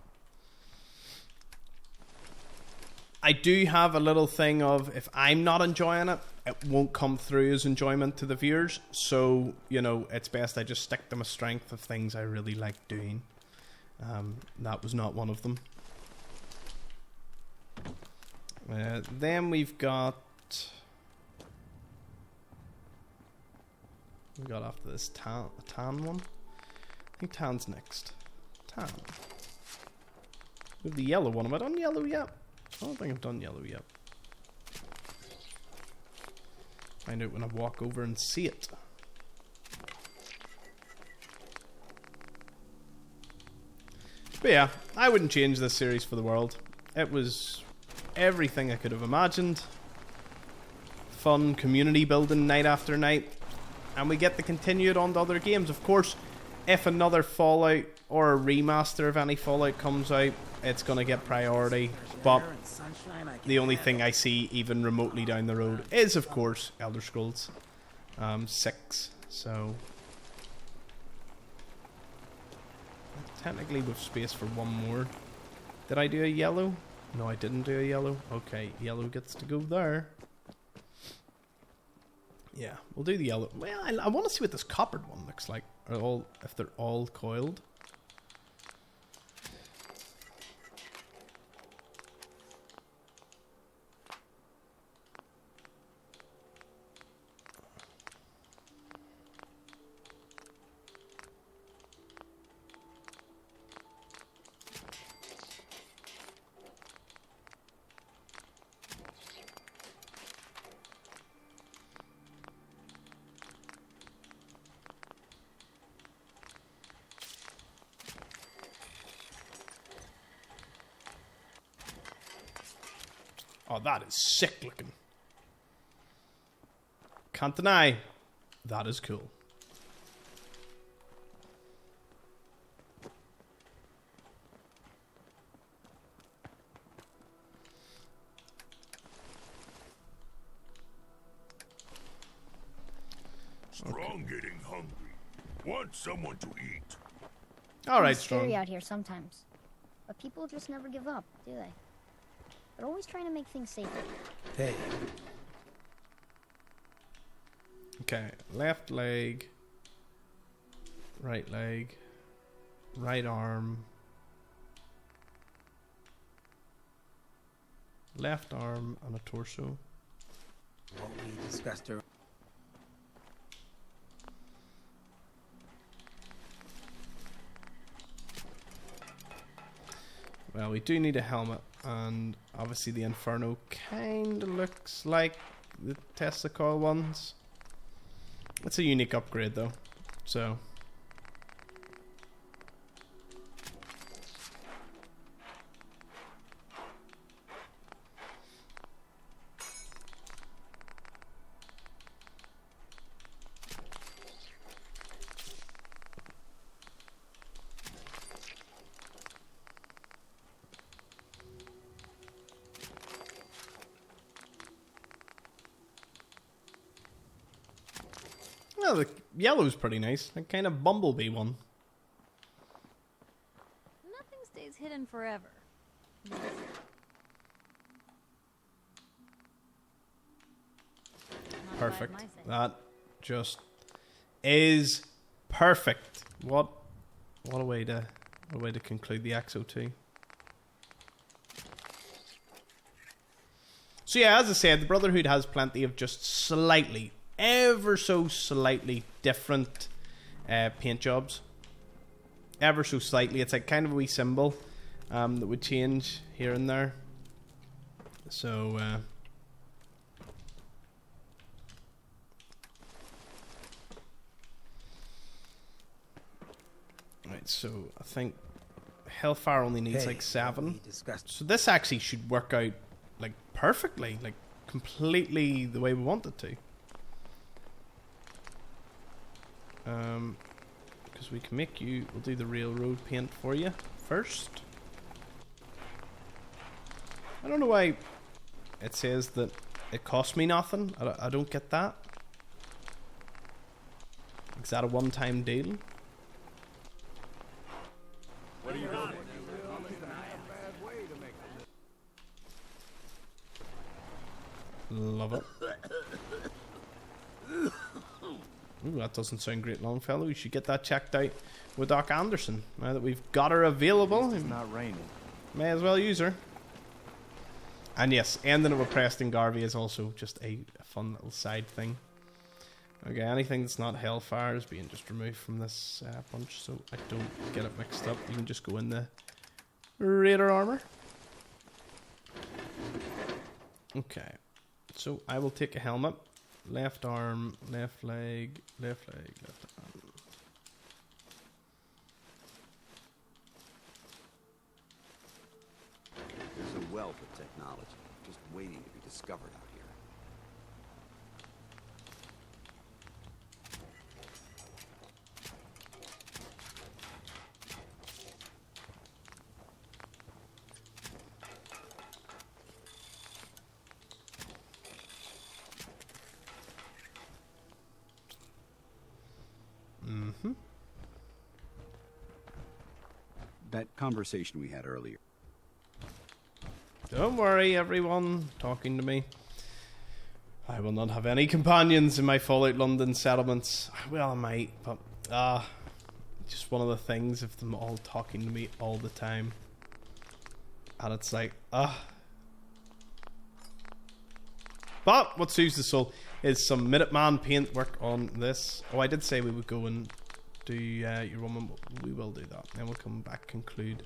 I do have a little thing of, if I'm not enjoying it, it won't come through as enjoyment to the viewers. So, you know, it's best I just stick to my strength of things I really like doing. That was not one of them. Then we've got after this tan one. I think tan's next. Tan. With the yellow one. Am I done yellow yet? I don't think I've done yellow yet. Find out when I walk over and see it. But yeah, I wouldn't change this series for the world. It was everything I could have imagined. Fun community building night after night. And we get to continue it on to other games. Of course, if another Fallout or a remaster of any Fallout comes out, it's going to get priority. But the only thing I see even remotely down the road is, of course, Elder Scrolls 6. So technically we've space for one more. Did I do a yellow? No, I didn't do a yellow. Okay, yellow gets to go there. Yeah, we'll do the yellow. Well, I want to see what this coppered one looks like. If they're all coiled. Oh, that is sick looking. Can't deny, that is cool. Strong getting hungry. Want someone to eat. Alright, It's Strong. scary out here sometimes. But people just never give up, do they? They're always trying to make things safer. Hey. Okay, left leg, right arm, left arm, and a torso. What we discussed earlier. Well, we do need a helmet, and obviously the Inferno kind of looks like the Tesla coil ones. It's a unique upgrade though, so Well, the yellow's pretty nice. That kind of bumblebee one. Nothing stays hidden forever. Perfect. That just is perfect. What a way to conclude the XO2. So yeah, as I said, the Brotherhood has plenty of just slightly, ever so slightly different paint jobs. Ever so slightly. It's like kind of a wee symbol that would change here and there. So right, so I think Hellfire only needs like 7. So this actually should work out like perfectly, like completely the way we want it to. Because we can make you, we'll do the railroad paint for you first. I don't know why it says that it cost me nothing. I don't get that. Is that a one-time deal? What are you building? Love it. Ooh, that doesn't sound great, Longfellow. We should get that checked out with Doc Anderson. Now that we've got her available, It's not raining. May as well use her. And yes, ending it with Preston Garvey is also just a fun little side thing. Okay, anything that's not Hellfire is being just removed from this bunch, so I don't get it mixed up. You can just go in the Raider armor. Okay, so I will take a helmet. Left arm, left leg, left leg, left arm. There's a wealth of technology just waiting to be discovered out here. That conversation we had earlier. Don't worry, everyone talking to me. I will not have any companions in my Fallout London settlements. Well, I might, but just one of the things of them all talking to me all the time. And it's like, But what soothes the soul is some Minuteman paint work on this. Oh, I did say we would go and do your woman. We will do that. Then we'll come back, conclude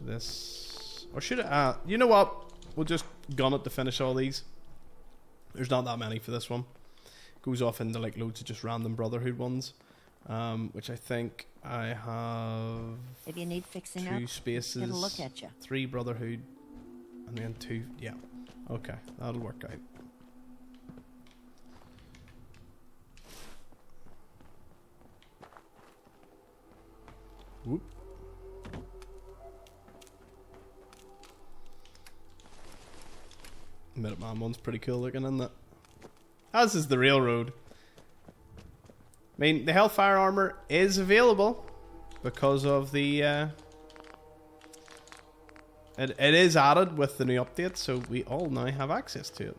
this. Or should it? You know what? We'll just gun it to finish all these. There's not that many for this one. Goes off into like loads of just random Brotherhood ones. Which I think I have. If you need fixing 2 up, spaces. it'll look at you. 3 Brotherhood, and then 2. Yeah. Okay, that'll work out. Whoop. Minuteman one's pretty cool looking, isn't it? As is the railroad. I mean, the Hellfire armor is available because of the it is added with the new update, so we all now have access to it.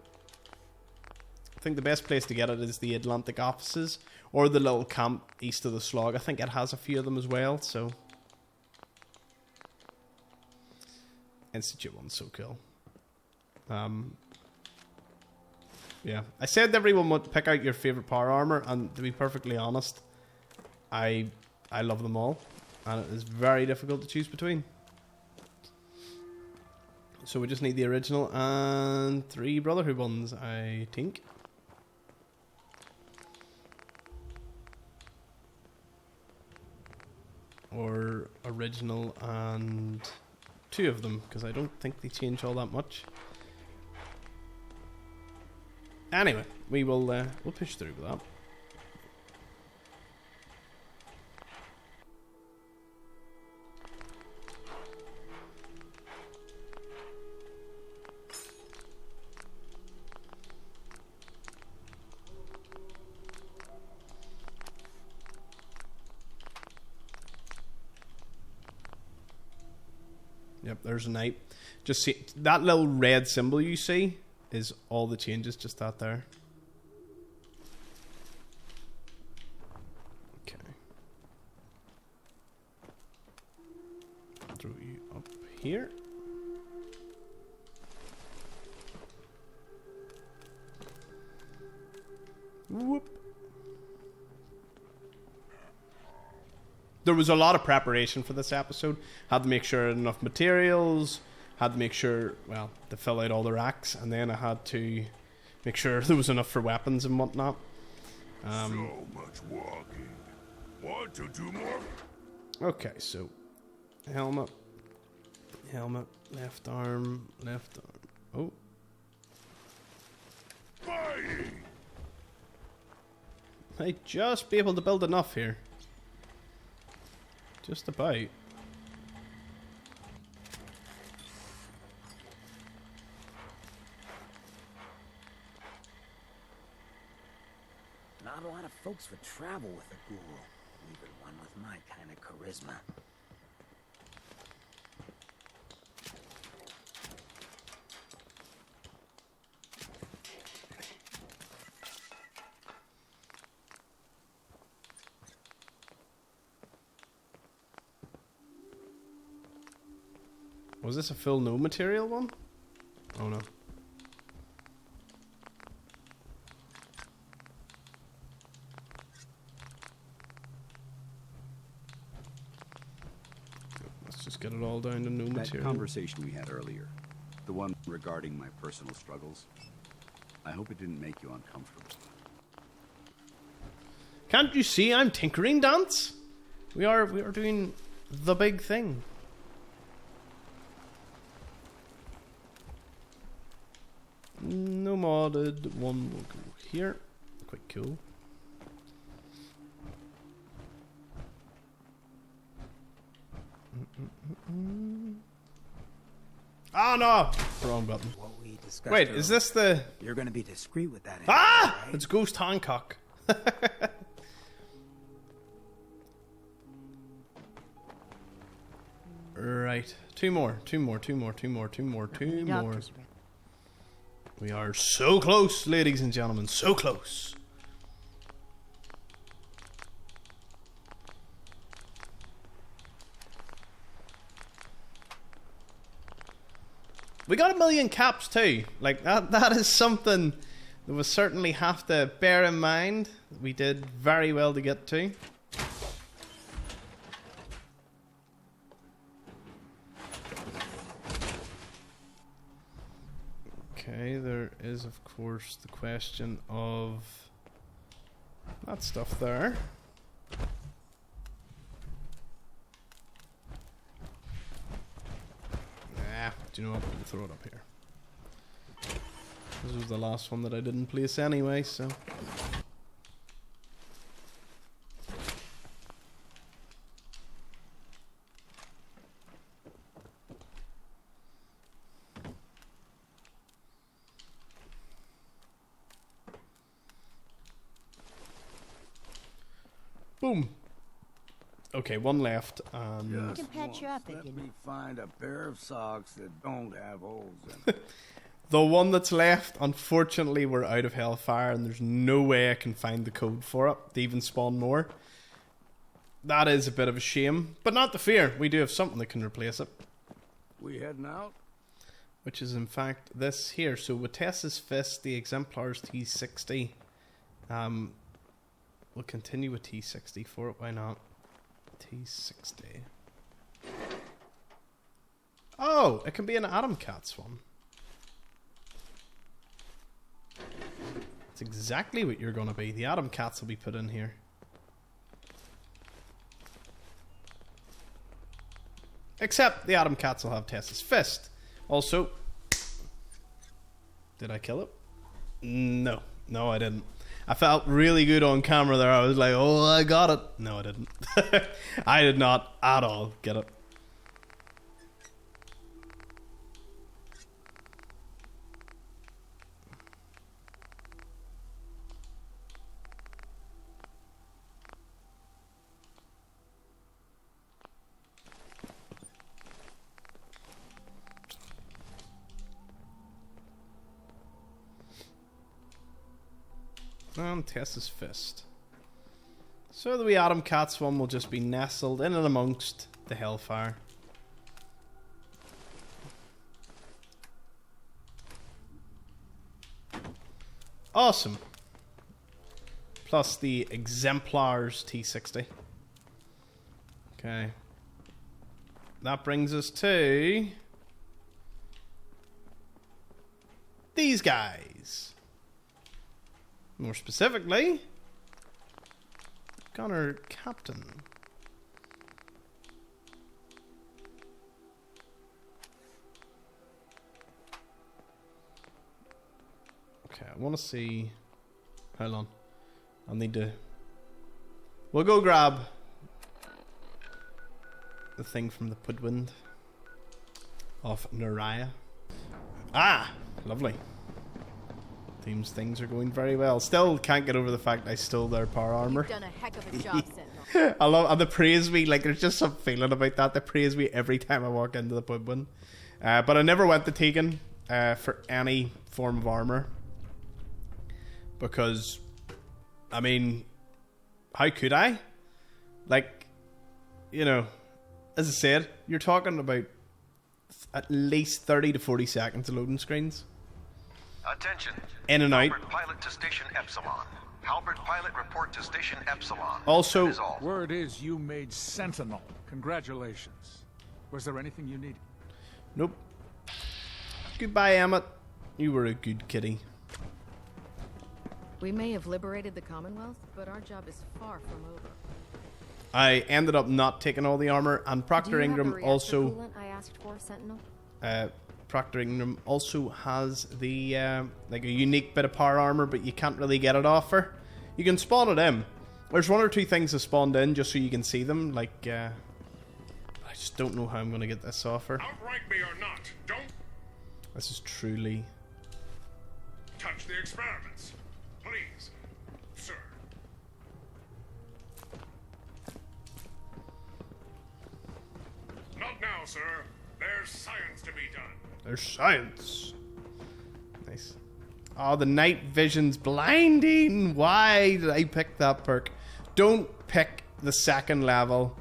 I think the best place to get it is the Atlantic offices or the little camp east of the Slog. I think it has a few of them as well, so Institute one's so cool. Yeah, I said everyone would pick out your favorite power armor, and to be perfectly honest, I love them all, and it is very difficult to choose between. So we just need the original and 3 Brotherhood ones, I think. Or original and 2 of them, because I don't think they change all that much. Anyway, we will we'll push through with that. Yep, there's a night. Just see that little red symbol you see is all the changes, just that there. Okay. Throw you up here. Whoop. There was a lot of preparation for this episode. Had to make sure I had enough materials. Had to make sure, well, to fill out all the racks. And then I had to make sure there was enough for weapons and whatnot. So much walking. Want to do more? Okay, so helmet, left arm. Oh. Fighting. Might just be able to build enough here. Just about. Not a lot of folks would travel with a ghoul, even one with my kind of charisma. Was this a full no material one? Oh no. Let's just get it all down to no That material. conversation we had earlier, the one regarding my personal struggles, I hope it didn't make you uncomfortable. Can't you see I'm tinkering, Dance? We are doing the big thing. No modded one will go here. Quite cool. Oh no! Wrong button. What we discussed Wait, earlier. is this the... You're gonna be discreet with that. Ah! Right? It's Ghost Hancock. Right. Two more. We are so close, ladies and gentlemen. So close. We got 1,000,000 caps too. Like that is something that we certainly have to bear in mind. We did very well to get to. Okay, there is of course the question of that stuff there. Nah, do you know what? We'll throw it up here. This was the last one that I didn't place anyway, so. Boom. Okay, one left. Just can patch you up if let you me find a pair of socks that don't have holes in them. The one that's left, unfortunately, we're out of Hellfire, and there's no way I can find the code for it to even spawn more. That is a bit of a shame, but not to fear. We do have something that can replace it. We heading out? Which is, in fact, this here. So, with Tessa's Fist, the Exemplars T60. We'll continue with T60 for it. Why not? T60. Oh, it can be an Atom Cats one. That's exactly what you're going to be. The Atom Cats will be put in here. Except the Atom Cats will have Tessa's Fist. Also, did I kill it? No. No, I didn't. I felt really good on camera there. I was like, oh, I got it. No, I didn't. I did not at all get it. And Tessa's fist. So the wee Adam Cats one will just be nestled in and amongst the Hellfire. Awesome. Plus the Exemplars T60. Okay. That brings us to these guys. More specifically, Gunner Captain. Okay, I want to see. Hold on. I'll need to. We'll go grab the thing from the Pudwind of Naraya. Ah, lovely. Seems things are going very well. Still can't get over the fact I stole their power armor. You've done a heck of a job, Sentinel. I love, and they praise me, like there's just some feeling about that. They praise me every time I walk into the Pudwind. But I never went to Tegan for any form of armor. Because, I mean, how could I? Like, you know, as I said, you're talking about at least 30 to 40 seconds of loading screens. Attention. In and out. Halbert pilot to station Epsilon. Halbert pilot report to station Epsilon. Also, word is you made Sentinel. Congratulations. Was there anything you needed? Nope. Goodbye, Emmett. You were a good kitty. We may have liberated the Commonwealth, but our job is far from over. I ended up not taking all the armor, and Proctor Ingram also. Coolant I asked for, Sentinel? Proctor Ingram also has the like a unique bit of power armor, but you can't really get it off her. You can spawn it in. There's one or two things that spawned in just so you can see them. Like, I just don't know how I'm going to get this off her. Outrank me or not, don't This is truly. touch the experiments. Please, sir. Not now, sir. There's science to be done. There's science. Nice. Oh, the night vision's blinding. Why did I pick that perk? Don't pick the second level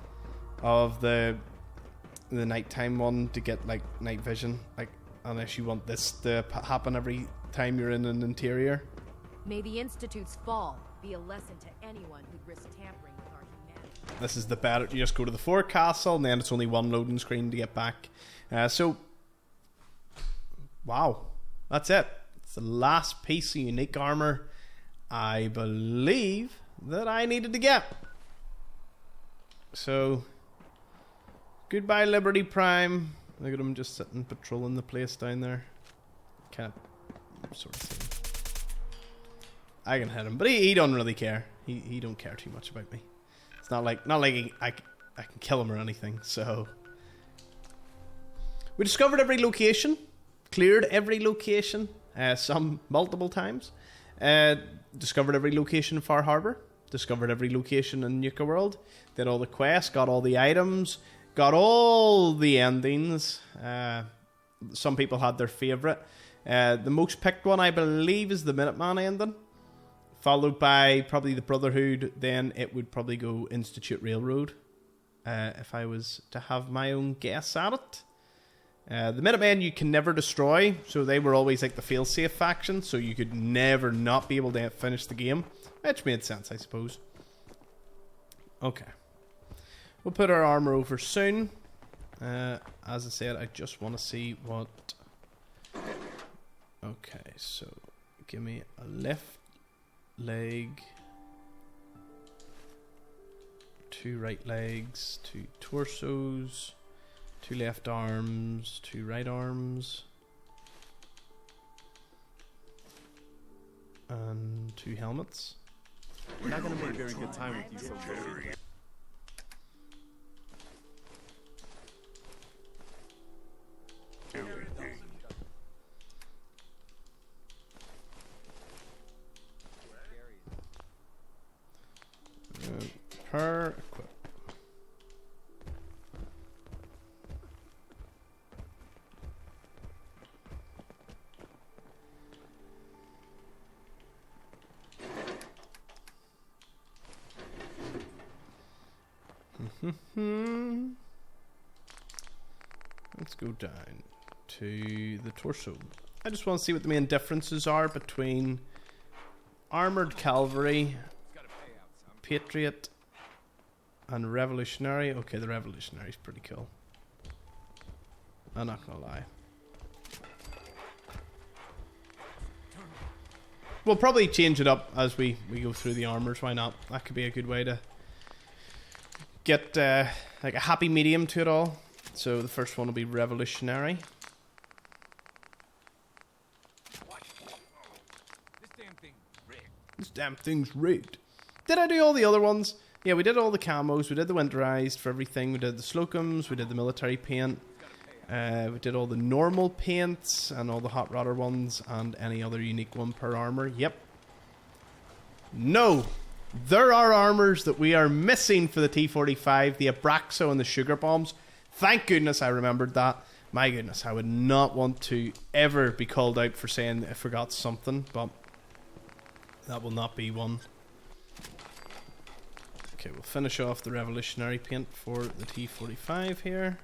of the nighttime one to get like night vision. Like, unless you want this to happen every time you're in an interior. May the Institute's fall be a lesson to anyone who'd risk tampering with our humanity. This is the better. You just go to the forecastle, and then it's only one loading screen to get back. So, wow, that's it. It's the last piece of unique armor I believe that I needed to get. So, goodbye, Liberty Prime. Look at him just sitting patrolling the place down there. Can't sort of see him. I can hit him, but he don't really care. He don't care too much about me. It's not like I can kill him or anything. So we discovered every location, cleared every location, some multiple times. Discovered every location in Far Harbor. Discovered every location in Nuka World. Did all the quests. Got all the items. Got all the endings. Some people had their favourite. The most picked one, I believe, is the Minuteman ending. Followed by probably the Brotherhood. Then it would probably go Institute Railroad. If I was to have my own guess at it. The Minutemen you can never destroy. So they were always like the fail-safe faction. So you could never not be able to finish the game. Which made sense, I suppose. Okay. We'll put our armor over soon. As I said, I just want to see what... Okay, so give me a left leg, 2 right legs, 2 torsos, 2 left arms, 2 right arms, and 2 helmets. We're not gonna make very good time with you, so Jerry. Per equip. Let's go down to the torso. I just want to see what the main differences are between Armored Cavalry, Patriot, and Revolutionary. Okay, the Revolutionary is pretty cool. I'm not gonna lie. We'll probably change it up as we go through the armors. Why not? That could be a good way to get like a happy medium to it all. So the first one will be Revolutionary. This damn thing's rigged. Did I do all the other ones? Yeah, we did all the camos. We did the winterized for everything. We did the slocums. We did the military paint. We did all the normal paints and all the hot rodder ones and any other unique one per armor. Yep. No! There are armors that we are missing for the T-45, the Abraxo and the Sugar Bombs. Thank goodness I remembered that. My goodness, I would not want to ever be called out for saying I forgot something, but that will not be one. Okay, we'll finish off the Revolutionary paint for the T-45 here.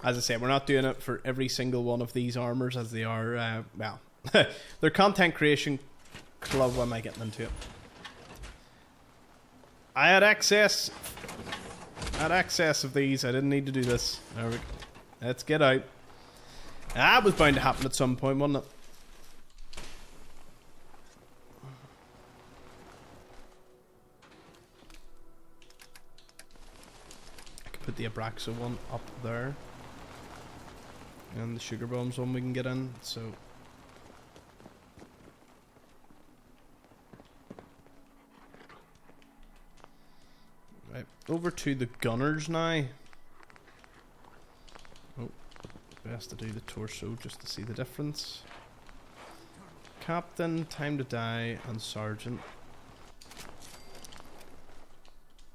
As I say, we're not doing it for every single one of these armors as they are, well, they're content creation club. Why am I getting into it? I had access of these. I didn't need to do this. There we go. Let's get out. That was bound to happen at some point, wasn't it? I could put the Abraxo one up there. And the Sugar Bombs one we can get in, so... Right, over to the Gunners now. Oh, best to do the torso just to see the difference. Captain, Time to Die, and Sergeant.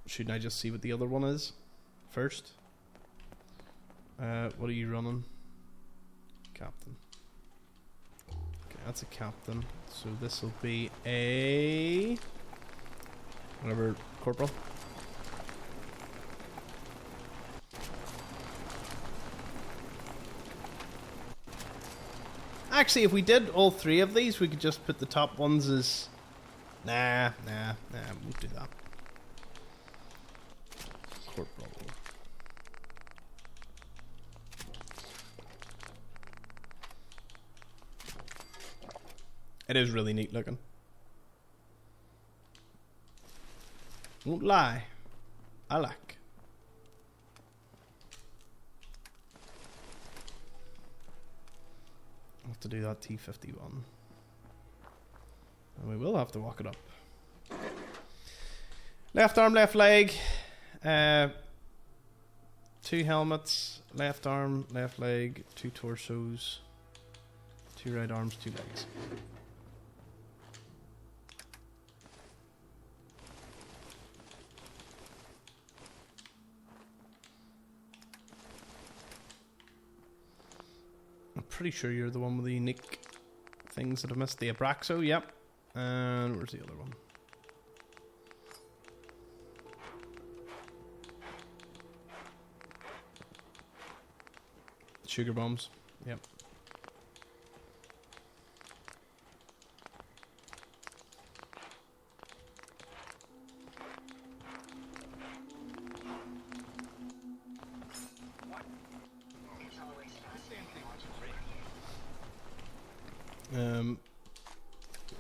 Shouldn't I just see what the other one is first? What are you running? Captain. Okay, that's a captain. So this will be a... whatever, corporal. Actually, if we did all three of these, we could just put the top ones as... Nah, won't do that. Corporal. It is really neat looking. Won't lie. I like. I'll have to do that T-51. And we will have to walk it up. Left arm, left leg. 2 helmets. Left arm, left leg. 2 torsos. 2 right arms, 2 legs. I'm pretty sure you're the one with the unique things that I missed. The Abraxo, yep. And where's the other one? Sugar Bombs, yep.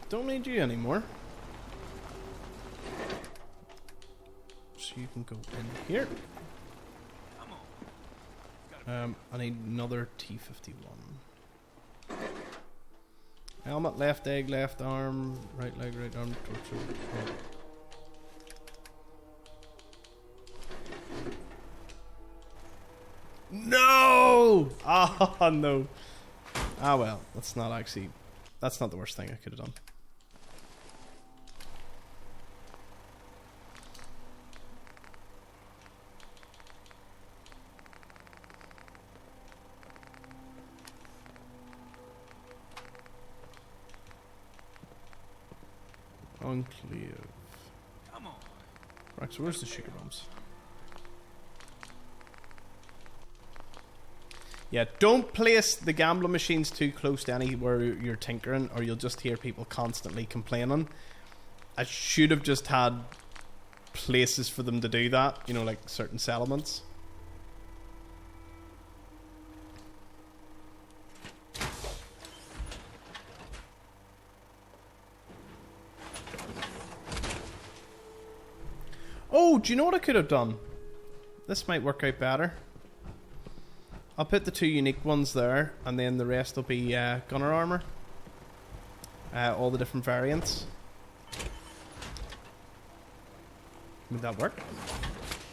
Don't need you anymore. So you can go in here. I need another T-51. Helmet, left leg, left arm, right leg, right arm, torso. Oh. No! Oh no. Ah well, that's not the worst thing I could have done. Enclave. Come on. Right, so where's the sugar bombs? Yeah, don't place the gambling machines too close to anywhere you're tinkering, or you'll just hear people constantly complaining. I should have just had places for them to do that, you know, like certain settlements. Oh, do you know what I could have done? This might work out better. I'll put the 2 unique ones there, and then the rest will be gunner armor. All the different variants. Would that work?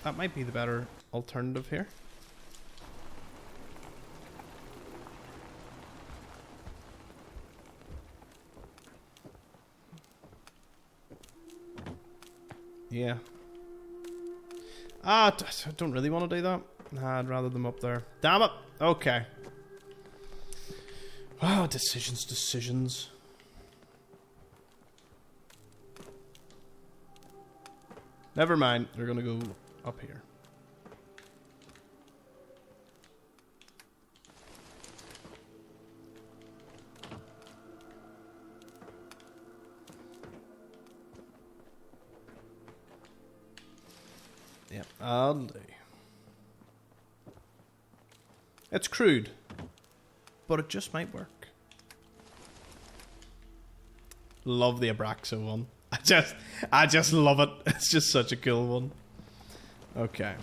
That might be the better alternative here. Yeah. I don't really want to do that. Nah, I'd rather them up there. Damn it! Okay. Oh, decisions. Never mind. They're gonna go up here. Yep, I'll do. It's crude, but it just might work. Love the Abraxo one. I just love it. It's just such a cool one. Okay.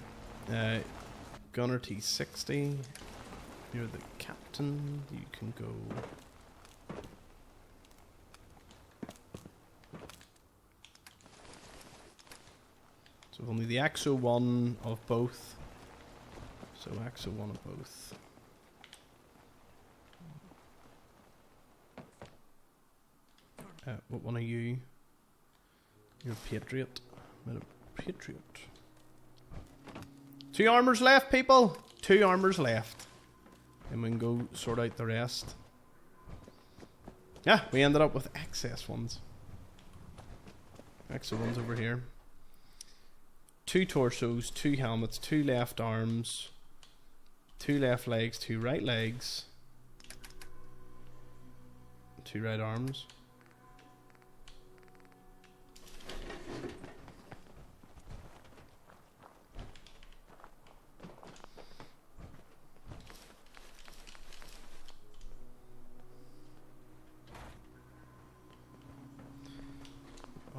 Gunner T60. You're the captain. You can go. So only the AXO one of both. So AXO one of both. What one are you? You're a Patriot. I'm a Patriot. 2 armors left, people! 2 armors left. And we can go sort out the rest. Yeah, we ended up with excess ones. Excess ones over here. 2 torsos, 2 helmets, 2 left arms, 2 left legs, 2 right legs, 2 right arms.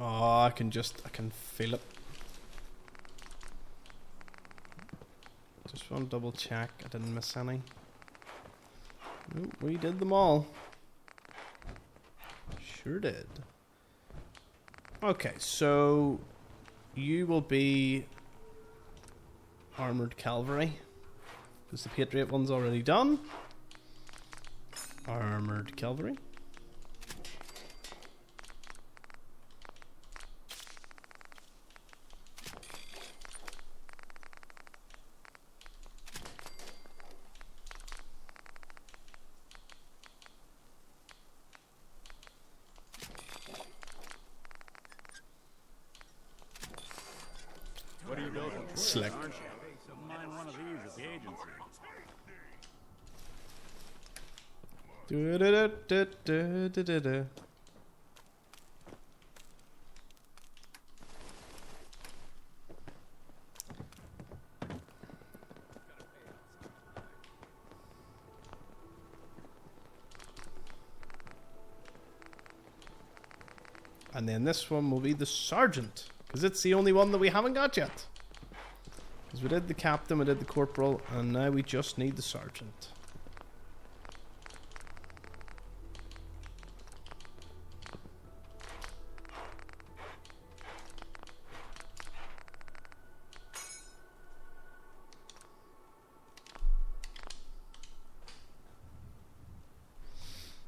Oh, I can feel it. Just want to double check I didn't miss any. Nope, we did them all. Sure did. Okay, so you will be armored cavalry, because the Patriot one's already done. Armored cavalry. What are you building? Slick. Mine one of these at the agency. Do-do-do-do-do-do-do. And then this one will be the sergeant, because it's the only one that we haven't got yet. Because we did the captain, we did the corporal, and now we just need the sergeant.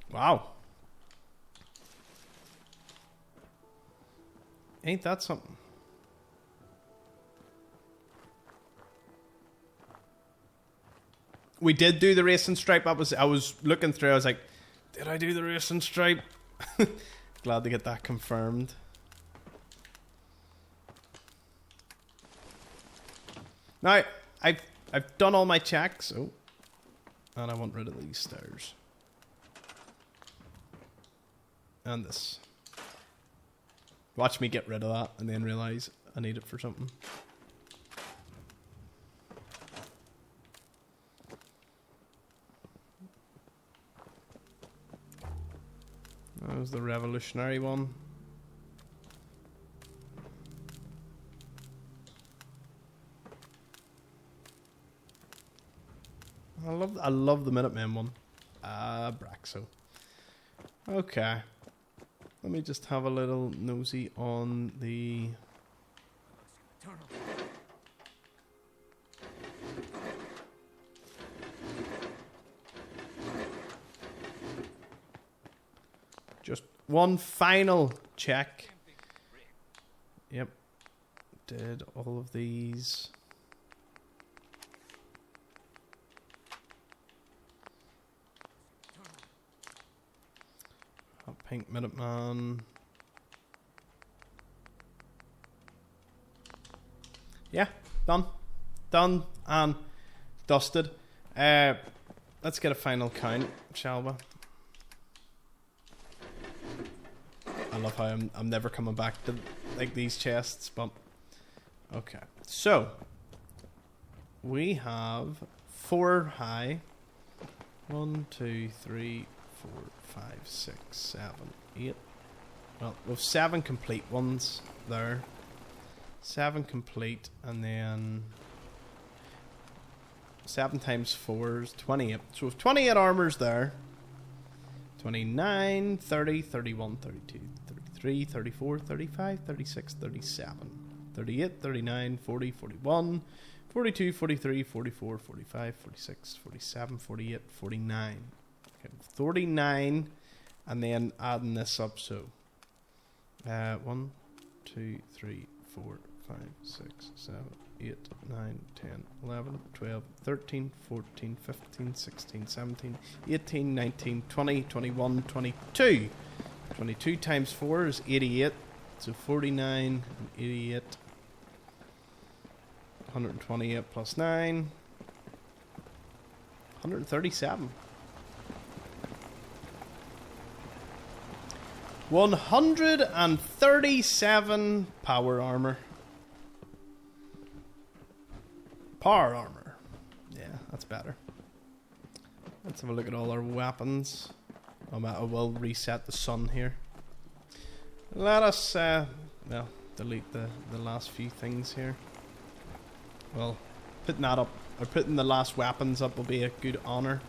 Wow. Ain't that something? We did do the racing stripe. I was looking through. I was like, did I do the racing stripe? Glad to get that confirmed. Now, I've done all my checks. Oh, and I want rid of these stairs. And this. Watch me get rid of that and then realise I need it for something. That was the revolutionary one. I love the Minutemen one. Braxo. Okay. Let me just have a little nosy on the... Just one final check. Yep. Did all of these. Pink Minuteman. Yeah, done. Done and dusted. Let's get a final count, shall we? I love how I'm never coming back to like these chests, but okay. So we have 4 high. 1, 2, 3, 4, 5, 6, 7, 8. Well, we have 7 complete ones there. 7 complete, and then 7 times 4 is 28. So we have 28 armors there. 29, 30, 31, 32, 33, 34, 35, 36, 37, 38, 39, 40, 41, 42, 43, 44, 45, 46, 47, 48, 49. Okay, 39, and then adding this up, so 1, 2, 3, 4, 5, 6, 7, 8, 9, 10, 11, 12, 13, 14, 15, 16, 17, 18, 19, 20, 21, 22. 22 times 4 is 88, so 49 and 88. 128 plus 9. 137. 137 power armor. Power armor. Yeah, that's better. Let's have a look at all our weapons. I will reset the sun here. Let us, well, delete the last few things here. Well, putting that up, or putting the last weapons up will be a good honour.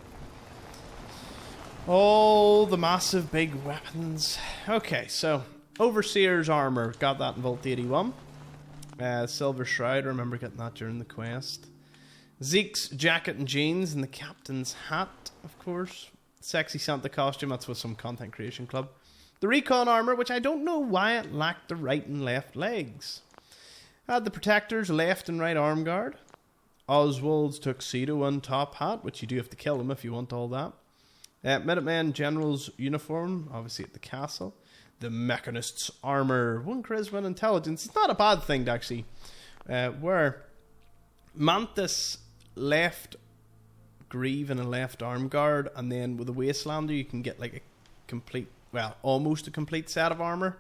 Oh, the massive big weapons. Okay, so Overseer's armor, got that in Vault 81. Silver Shroud, remember getting that during the quest. Zeke's jacket and jeans and the captain's hat, of course. Sexy Santa costume, that's with some content creation club. The recon armor, which I don't know why it lacked the right and left legs. Had the protector's left and right arm guard. Oswald's tuxedo and top hat, which you do have to kill him if you want all that. Minuteman General's uniform, obviously at the castle. The Mechanist's armor, 1 charisma and intelligence. It's not a bad thing to actually wear. Mantis left greave and a left arm guard, and then with a Wastelander you can get like a complete, well, almost a complete set of armor.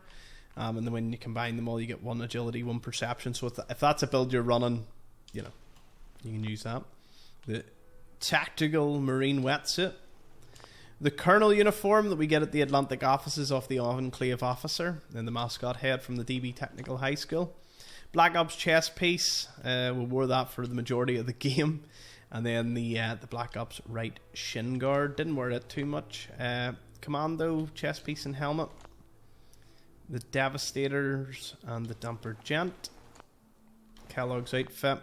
And then when you combine them all, you get 1 agility, 1 perception. So if that's a build you're running, you know, you can use that. The tactical marine wetsuit. The colonel uniform that we get at the Atlantic offices of the Enclave officer. And the mascot head from the DB Technical High School. Black Ops chest piece. We wore that for the majority of the game. And then the Black Ops right shin guard. Didn't wear it too much. Commando chest piece and helmet. The Devastators and the Dumper Gent. Kellogg's outfit.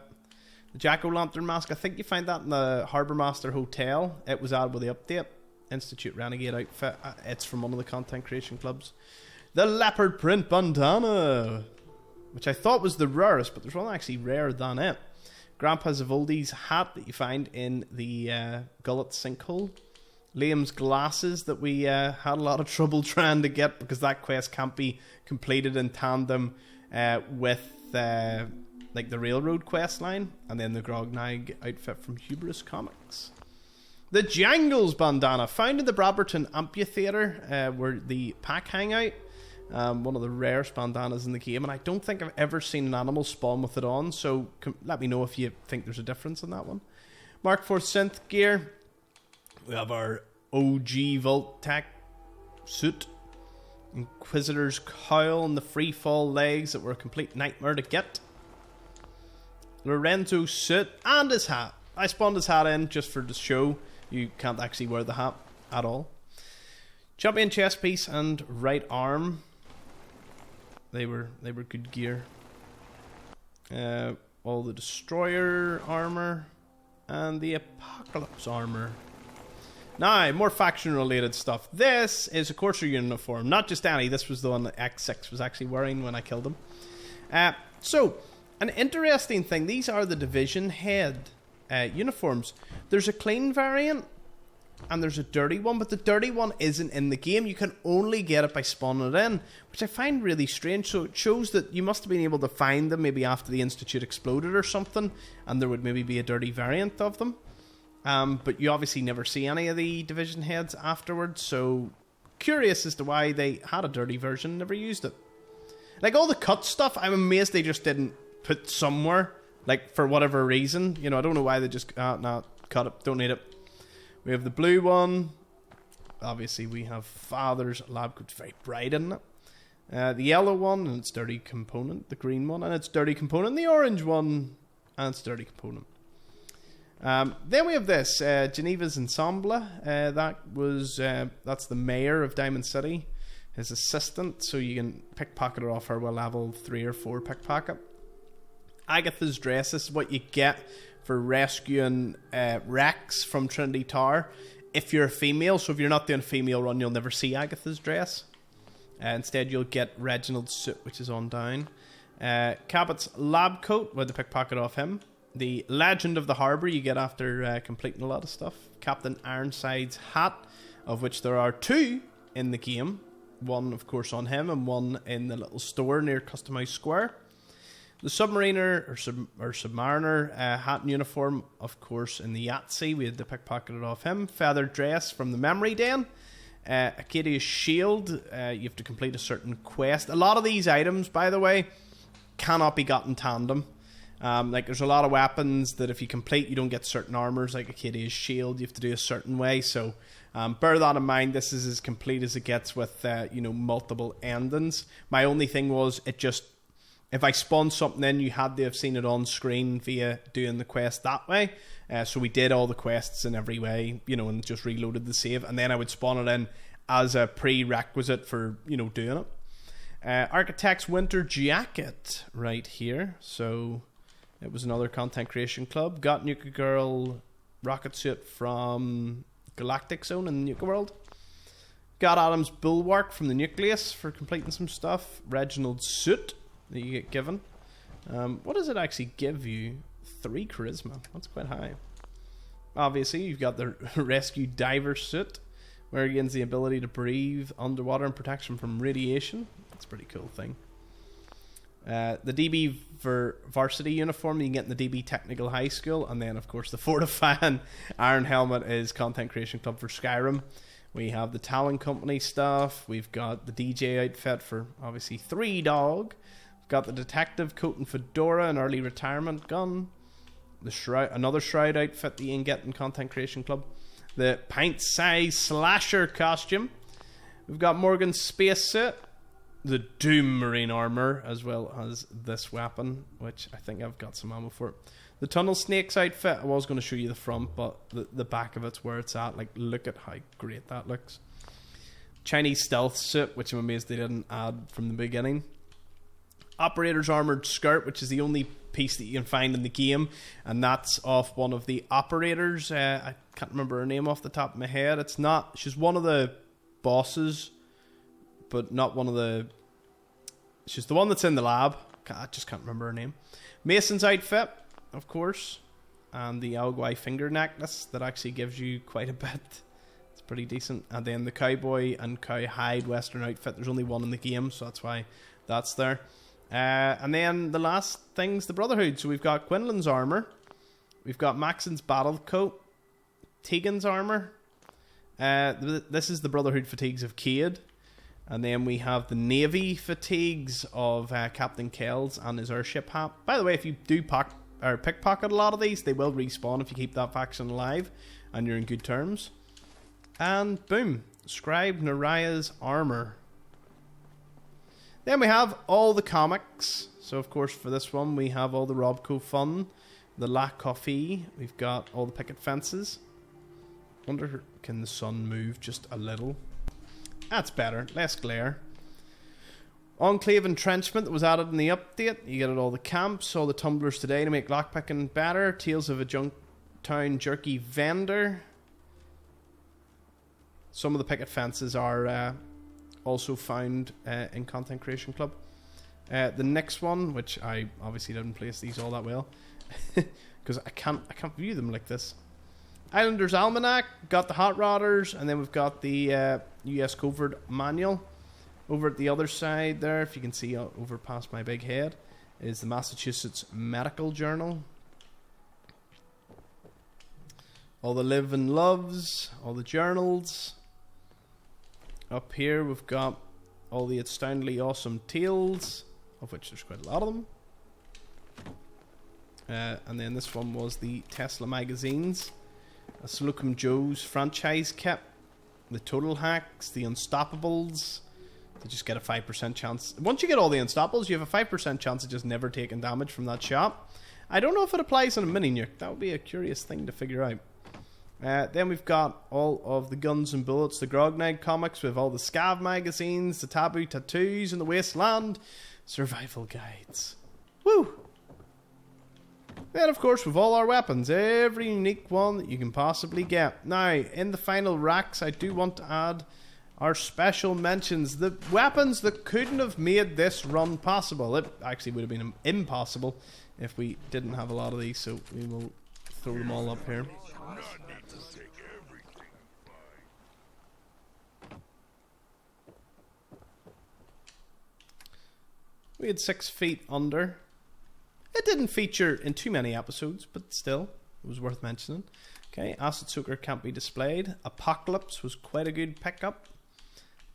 The Jack-O-Lantern mask. I think you find that in the Harbour Master Hotel. It was added with the update. Institute Renegade outfit. It's from one of the content creation clubs. The Leopard Print Bandana, which I thought was the rarest, but there's one actually rarer than it. Grandpa Zavoldi's hat that you find in the Gullet Sinkhole. Liam's glasses that we had a lot of trouble trying to get because that quest can't be completed in tandem with like the Railroad quest line, and then the Grognag outfit from Hubris Comics. The Jangles bandana, found in the Brabberton Amphitheater, where the pack hang out. One of the rarest bandanas in the game, and I don't think I've ever seen an animal spawn with it on, so let me know if you think there's a difference in that one. Mark IV synth gear. We have our OG Vault Tech suit. Inquisitor's cowl and the free fall legs that were a complete nightmare to get. Lorenzo's suit and his hat. I spawned his hat in just for the show. You can't actually wear the hat at all. Champion chest piece and right arm. They were good gear. All the destroyer armor and the apocalypse armor. Now, more faction related stuff. This is a Courser uniform, not just any. This was the one that X6 was actually wearing when I killed him. So, an interesting thing. These are the division head uniforms. There's a clean variant and there's a dirty one, but the dirty one isn't in the game. You can only get it by spawning it in, which I find really strange. So it shows that you must have been able to find them maybe after the Institute exploded or something, and there would maybe be a dirty variant of them. But you obviously never see any of the division heads afterwards, so curious as to why they had a dirty version and never used it. Like all the cut stuff, I'm amazed they just didn't put somewhere, like for whatever reason. You know, I don't know why they just, no, cut it, don't need it. We have the blue one. Obviously, we have Father's lab coat, very bright, isn't it? The yellow one, and it's dirty component. The green one, and it's dirty component. The orange one, and it's dirty component. Then we have this, Geneva's Ensemble. That's the mayor of Diamond City, his assistant, so you can pickpocket it off her with level 3 or 4 pickpocket. Agatha's dress, this is what you get for rescuing Rex from Trinity Tower. If you're a female, so if you're not doing a female run, you'll never see Agatha's dress. Instead, you'll get Reginald's suit, which is on down. Cabot's lab coat, with the pickpocket off him. The Legend of the Harbour you get after completing a lot of stuff. Captain Ironside's hat, of which there are 2 in the game. One, of course, on him, and one in the little store near Custom House Square. The Submariner, or Submariner hat and uniform, of course, in the Yahtzee. We had the pickpocketed off him. Feathered dress from the Memory Den. Acadia's shield. You have to complete a certain quest. A lot of these items, by the way, cannot be got in tandem. Like there's a lot of weapons that if you complete, you don't get certain armors, like Acadia's shield. You have to do a certain way. So bear that in mind. This is as complete as it gets with multiple endings. My only thing was if I spawned something in, you had to have seen it on screen via doing the quest that way. So we did all the quests in every way, and just reloaded the save, and then I would spawn it in as a prerequisite for doing it. Architect's winter jacket right here. So it was another content creation club. Got Nuka Girl rocket suit from Galactic Zone in the Nuka World. Got Adam's bulwark from the Nucleus for completing some stuff. Reginald's suit that you get given. What does it actually give you? 3 charisma. That's quite high. Obviously, you've got the rescue diver suit, where it gains the ability to breathe underwater and protection from radiation. That's a pretty cool thing. The DB varsity uniform you can get in the DB Technical High School, and then of course the Fortifying Iron Helmet is Content Creation Club for Skyrim. We have the Talon Company stuff. We've got the DJ outfit for obviously 3 Dog. We've got the Detective coat and fedora and early retirement gun. The another Shroud outfit that you can get in Content Creation Club. The pint-size slasher costume. We've got Morgan's space suit. The Doom Marine armor, as well as this weapon, which I think I've got some ammo for. The Tunnel Snakes outfit, I was going to show you the front, but the back of it's where it's at. Like, look at how great that looks. Chinese stealth suit, which I'm amazed they didn't add from the beginning. Operator's armored skirt, which is the only piece that you can find in the game, and that's off one of the operators. I can't remember her name off the top of my head. She's one of the bosses, but not one of the... She's the one that's in the lab. I just can't remember her name. Mason's outfit, of course, and the Alguai finger necklace that actually gives you quite a bit. It's pretty decent. And then the cowboy and cowhide western outfit. There's only one in the game, so that's why that's there. And then the last thing's the Brotherhood. So we've got Quinlan's armor. We've got Maxon's battle coat. Tegan's armor. This is the Brotherhood fatigues of Cade. And then we have the Navy fatigues of Captain Kells and his airship hat. By the way, if you do pickpocket a lot of these, they will respawn if you keep that faction alive and you're in good terms. And boom, Scribe Naraya's armor. Then we have all the comics. So of course for this one we have all the Robco fun, the La Coffee. We've got all the picket fences. Wonder, can the sun move just a little? That's better, less glare. Enclave Entrenchment that was added in the update. You get it all the camps, all the tumblers today to make lockpicking better. Tales of a Junktown Jerky Vendor. Some of the picket fences are also found in Content Creation Club. The next one, which I obviously didn't place these all that well, because I can't view them like this. Islanders Almanac, got the Hot Rodders, and then we've got the US Covert Manual. Over at the other side there, if you can see over past my big head, is the Massachusetts Medical Journal. All the Live and Loves, all the journals. Up here we've got all the astoundingly awesome tales, of which there's quite a lot of them. And then this one was the Tesla magazines. A Slocum Joe's franchise kit. The Total Hacks, the Unstoppables. They just get a 5% chance. Once you get all the Unstoppables, you have a 5% chance of just never taking damage from that shop. I don't know if it applies on a mini nuke. That would be a curious thing to figure out. Then we've got all of the Guns and Bullets, the Grognag comics with all the Scav magazines, the Taboo Tattoos in the Wasteland, survival guides. Woo! Then, of course, with all our weapons, every unique one that you can possibly get. Now, in the final racks, I do want to add our special mentions. The weapons that couldn't have made this run possible. It actually would have been impossible if we didn't have a lot of these, so we will throw them all up here. We had 6 feet under. It didn't feature in too many episodes, but still, it was worth mentioning. Okay, Acid Soaker can't be displayed. Apocalypse was quite a good pickup.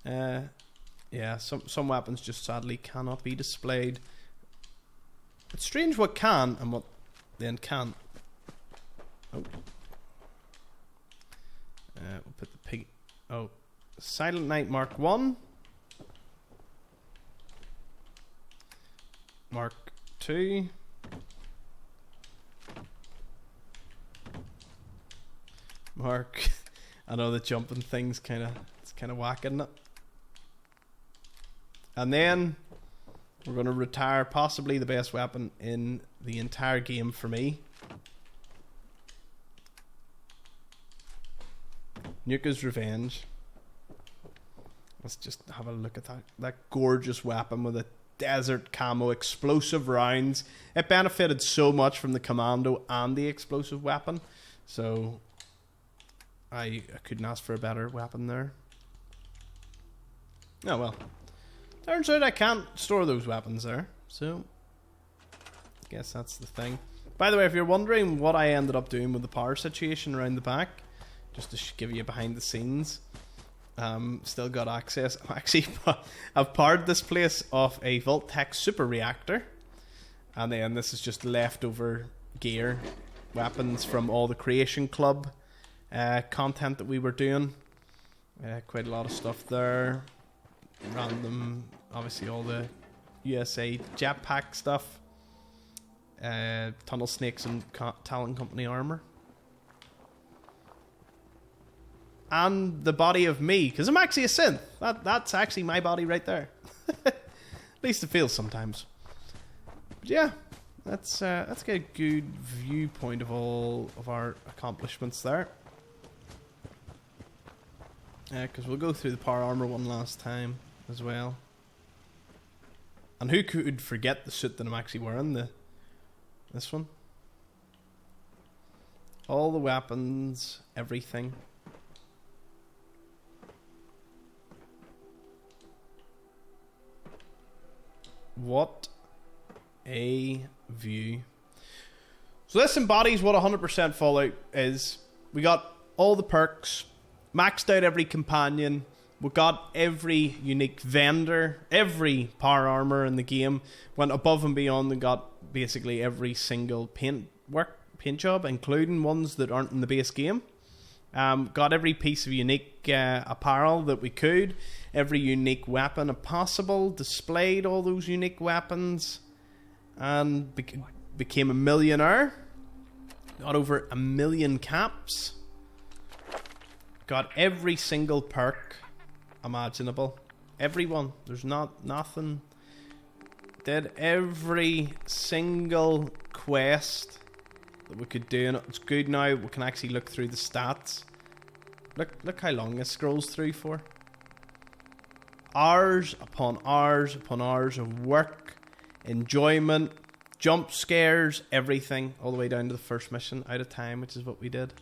Yeah, some weapons just sadly cannot be displayed. It's strange what can and what then can't. Oh. We'll put the pig... Oh. Silent Night Mark 1. Mark 2. Mark... I know the jumping thing's it's kind of whack, isn't it? And then we're going to retire possibly the best weapon in the entire game for me. Nuka's Revenge. Let's just have a look at that gorgeous weapon with a desert camo explosive rounds. It benefited so much from the commando and the explosive weapon. So I couldn't ask for a better weapon there. Oh well. Turns out I can't store those weapons there. So I guess that's the thing. By the way, if you're wondering what I ended up doing with the power situation around the back, just to give you behind the scenes, still got access. I've powered this place off a Voltec super reactor, and then this is just leftover gear, weapons from all the Creation Club content that we were doing. Quite a lot of stuff there. Random, obviously all the USA jetpack stuff, Tunnel Snakes and Talon Company armor, and the body of me, because I'm actually a synth. That's actually my body right there. At least it feels sometimes. But yeah, let's get a good viewpoint of all of our accomplishments there. Because we'll go through the power armor one last time as well. And who could forget the suit that I'm actually wearing? This one. All the weapons, everything. What a view. So this embodies what 100% Fallout is. We got all the perks, maxed out every companion, we got every unique vendor, every power armor in the game, went above and beyond and got basically every single paint job, including ones that aren't in the base game. Got every piece of unique apparel that we could, every unique weapon possible, displayed all those unique weapons, and became a millionaire. Got over 1 million caps. Got every single perk imaginable. Everyone. There's nothing. Did every single quest that we could do, and it's good now. We can actually look through the stats. Look how long this scrolls through for. Hours upon hours upon hours of work, enjoyment, jump scares, everything, all the way down to the first mission out of time, which is what we did.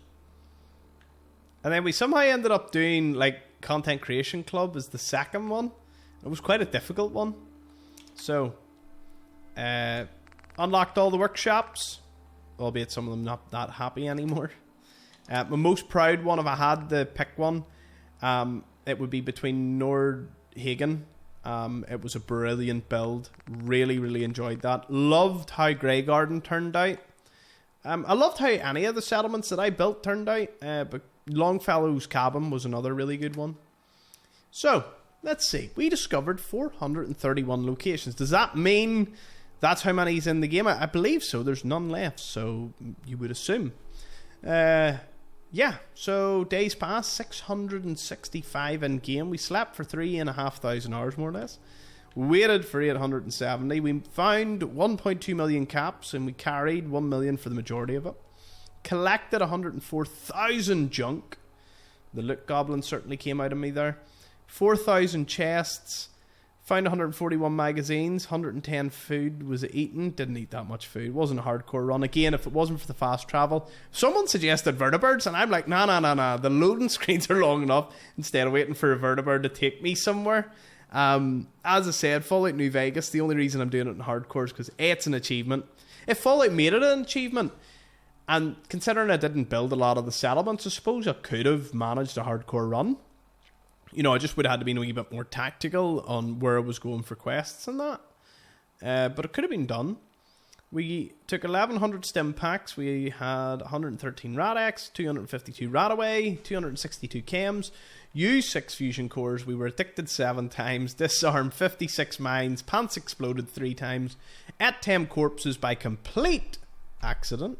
And then we somehow ended up doing like Content Creation Club as the second one. It was quite a difficult one. So, unlocked all the workshops, albeit some of them not that happy anymore. My most proud one, if I had to pick one, it would be between Nordhagen. It was a brilliant build. Really, really enjoyed that. Loved how Grey Garden turned out. I loved how any of the settlements that I built turned out. But Longfellow's cabin was another really good one. So, let's see. We discovered 431 locations. Does that mean that's how many is in the game? I believe so. There's none left, so you would assume. Yeah, so days passed, 665 in game. We slept for 3,500 hours, more or less. Waited for 870. We found 1.2 million caps, and we carried 1 million for the majority of it. Collected 104,000 junk. The loot goblin certainly came out of me there. 4,000 chests. Found 141 magazines, 110 food was eaten. Didn't eat that much food. Wasn't a hardcore run. Again, if it wasn't for the fast travel. Someone suggested vertibirds, and I'm like, nah. The loading screens are long enough instead of waiting for a vertibird to take me somewhere. As I said, Fallout New Vegas, the only reason I'm doing it in hardcore is because A, it's an achievement. If Fallout made it an achievement, and considering I didn't build a lot of the settlements, I suppose I could have managed a hardcore run. You know, I just would have had to be a wee bit more tactical on where I was going for quests and that. But it could have been done. We took 1,100 stim packs. We had 113 Rad-X, 252 Radaway, 262 chems, used 6 fusion cores. We were addicted 7 times, disarmed 56 mines, pants exploded 3 times, ate 10 corpses by complete accident.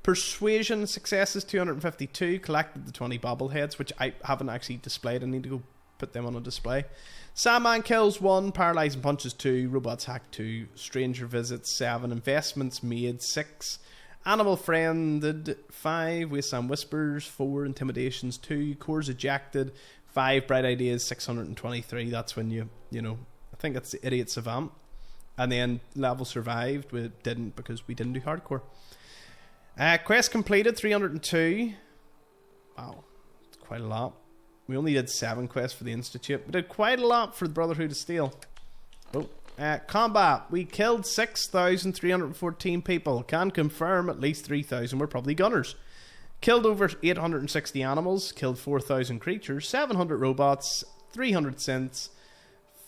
Persuasion successes 252, collected the 20 bobbleheads, which I haven't actually displayed. I need to go put them on a display. Sandman kills 1, paralyzing punches 2, robots hack 2, stranger visits 7, investments made 6, animal friended 5, wasteland whispers 4, intimidations 2, cores ejected 5, bright ideas 623. That's when you know, I think that's the idiot savant. And then level survived. We didn't because we didn't do hardcore. Quest completed 302. Wow, that's quite a lot. We only did 7 quests for the Institute. We did quite a lot for the Brotherhood of Steel. Combat. We killed 6,314 people. Can confirm at least 3,000 were probably gunners. Killed over 860 animals. Killed 4,000 creatures. 700 robots. 300 synths.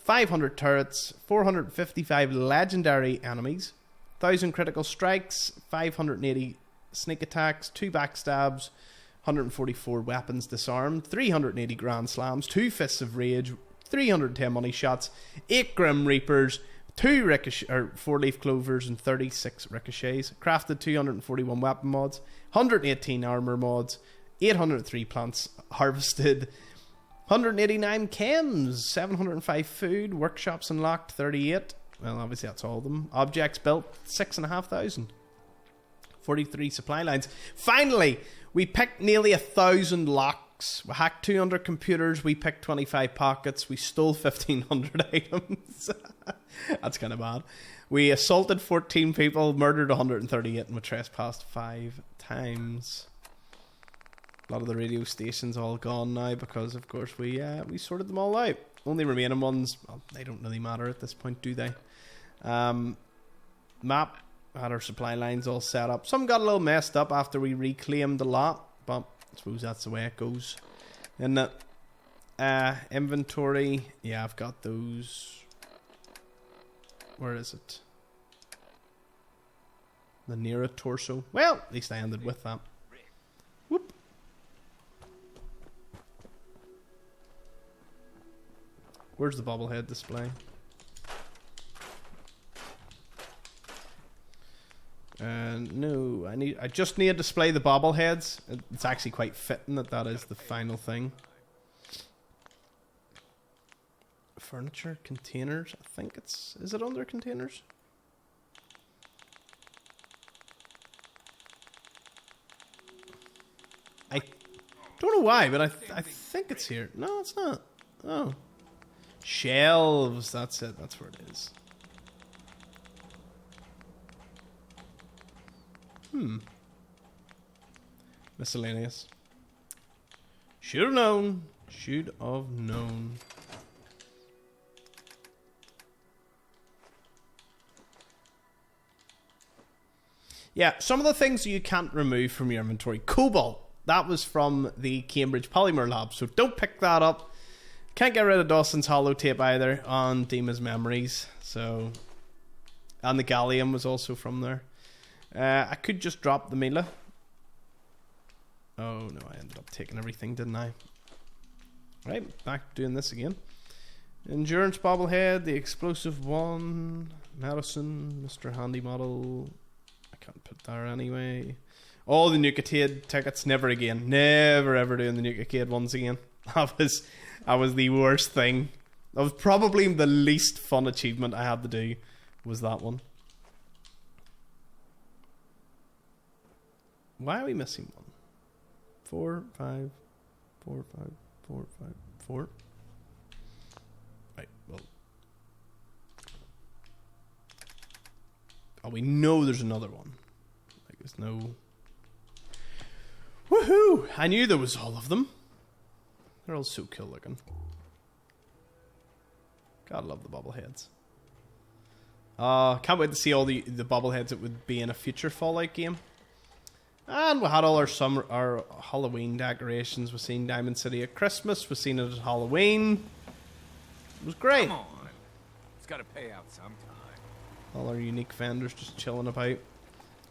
500 turrets. 455 legendary enemies. 1,000 critical strikes. 580 sneak attacks, 2 backstabs, 144 weapons disarmed, 380 grand slams, 2 fists of rage, 310 money shots, 8 grim reapers, 2 4-leaf clovers, and 36 ricochets. Crafted 241 weapon mods, 118 armor mods, 803 plants harvested, 189 chems, 705 food, workshops unlocked 38. Well, obviously that's all of them. Objects built 6,500. 43 supply lines. Finally, we picked nearly 1,000 locks. We hacked 200 computers. We picked 25 pockets. We stole 1,500 items. That's kind of bad. We assaulted 14 people, murdered 138, and we trespassed 5 times. A lot of the radio stations all gone now because, of course, we sorted them all out. Only remaining ones, well, they don't really matter at this point, do they? map. Had our supply lines all set up. Some got a little messed up after we reclaimed a lot, but I suppose that's the way it goes. And the inventory, yeah, I've got those. Where is it? The nearer torso. Well, at least I ended with that. Whoop. Where's the bobblehead display? No, I just need to display the bobbleheads. It's actually quite fitting that is the final thing. Furniture, containers. I think is it under containers? I don't know why, but I think it's here. No, it's not. Oh. Shelves, that's it. That's where it is. Miscellaneous. Should have known. Should have known. Yeah, some of the things you can't remove from your inventory. Cobalt. That was from the Cambridge Polymer Lab, so don't pick that up. Can't get rid of Dawson's holotape either on Dima's Memories. So, and the gallium was also from there. I could just drop the Mila. Oh no, I ended up taking everything, didn't I? Right, back doing this again. Endurance bobblehead, the explosive one, medicine, Mr. Handy model. I can't put there anyway. All the Nucatade tickets, never again. Never ever doing the Nucatade ones again. That was the worst thing. That was probably the least fun achievement I had to do, was that one. Why are we missing one? 4, 5, 4, 5, 4, 5, 4. Right, well. Oh, we know there's another one. Like, there's no... Woohoo! I knew there was all of them. They're all so cool looking. God, I love the bobbleheads. Can't wait to see all the bobbleheads that would be in a future Fallout game. And we had all our Halloween decorations. We've seen Diamond City at Christmas. We've seen it at Halloween. It was great. Come on. It's got to pay out sometime. All our unique vendors just chilling about.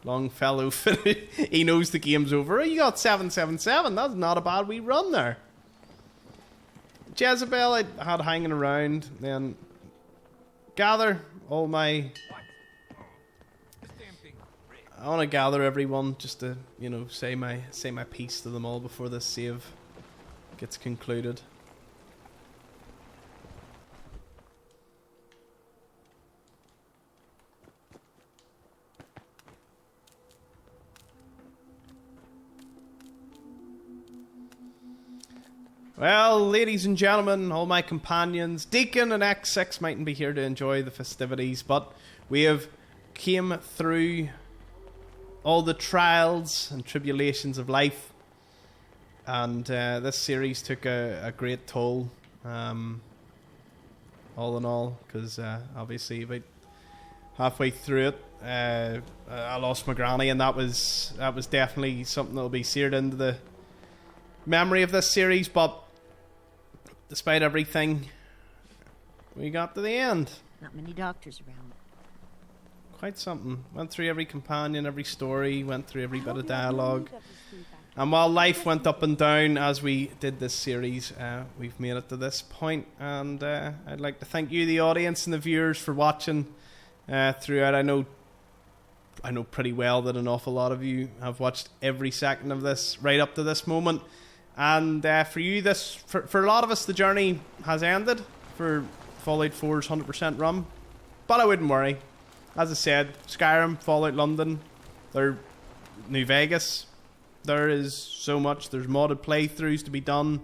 Longfellow, he knows the game's over. You got 777. That's not a bad wee run there. Jezebel I had hanging around. Then gather all my... I want to gather everyone just to, say my piece to them all before this save gets concluded. Well, ladies and gentlemen, all my companions, Deacon and X6 mightn't be here to enjoy the festivities, but we have came through all the trials and tribulations of life, and this series took a great toll, all in all, because obviously about halfway through it, I lost my granny, and that was definitely something that will be seared into the memory of this series. But despite everything, we got to the end. Not many doctors around. Quite something. Went through every companion, every story, went through every bit of dialogue. And while life went up and down as we did this series, we've made it to this point. And I'd like to thank you, the audience and the viewers, for watching throughout. I know pretty well that an awful lot of you have watched every second of this right up to this moment. And for you, for a lot of us, the journey has ended for Fallout 4's 100% run. But I wouldn't worry. As I said, Skyrim, Fallout London, they're New Vegas. There is so much. There's modded playthroughs to be done.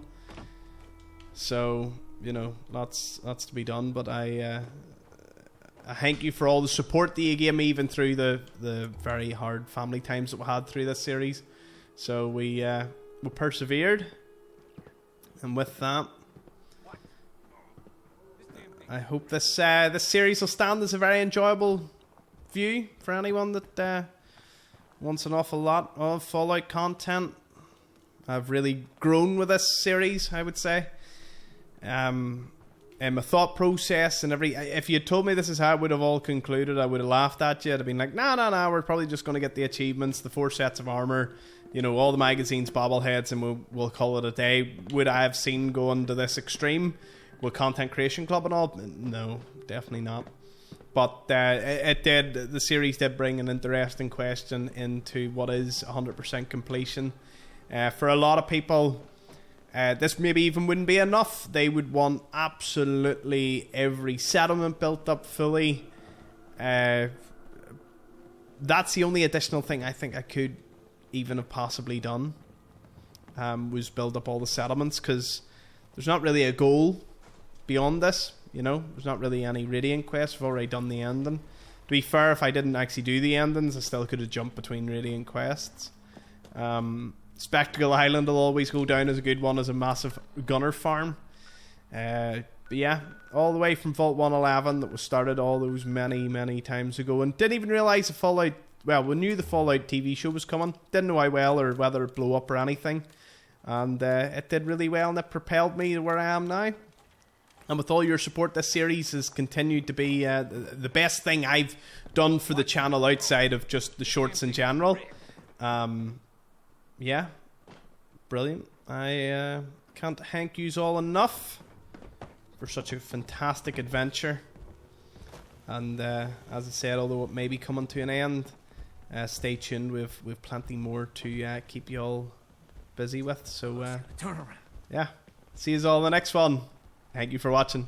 So, lots to be done. But I thank you for all the support that you gave me, even through the very hard family times that we had through this series. So we persevered. And with that, I hope this series will stand as a very enjoyable view for anyone that wants an awful lot of Fallout content. I've really grown with this series, I would say. And my thought process and if you had told me this is how it would have all concluded, I would have laughed at you. I'd have been like, nah, we're probably just going to get the achievements, the 4 sets of armor, all the magazines, bobbleheads, and we'll call it a day. Would I have seen going to this extreme with Content Creation Club and all? No, definitely not. But the series did bring an interesting question into what is 100% completion. For a lot of people, this maybe even wouldn't be enough. They would want absolutely every settlement built up fully. That's the only additional thing I think I could even have possibly done, was build up all the settlements, because there's not really a goal beyond this. There's not really any Radiant quests. I've already done the ending. To be fair, if I didn't actually do the endings, I still could have jumped between Radiant quests. Spectacle Island will always go down as a good one, as a massive gunner farm. But yeah, all the way from Vault 111 that was started all those many, many times ago, and didn't even realise we knew the Fallout TV show was coming. Didn't know how well or whether it blew up or anything. And it did really well, and it propelled me to where I am now. And with all your support, this series has continued to be the best thing I've done for the channel outside of just the shorts in general. Yeah, brilliant. I can't thank yous all enough for such a fantastic adventure. And as I said, although it may be coming to an end, stay tuned. We've plenty more to keep you all busy with. So Turn around. yeah, see you all in the next one. Thank you for watching.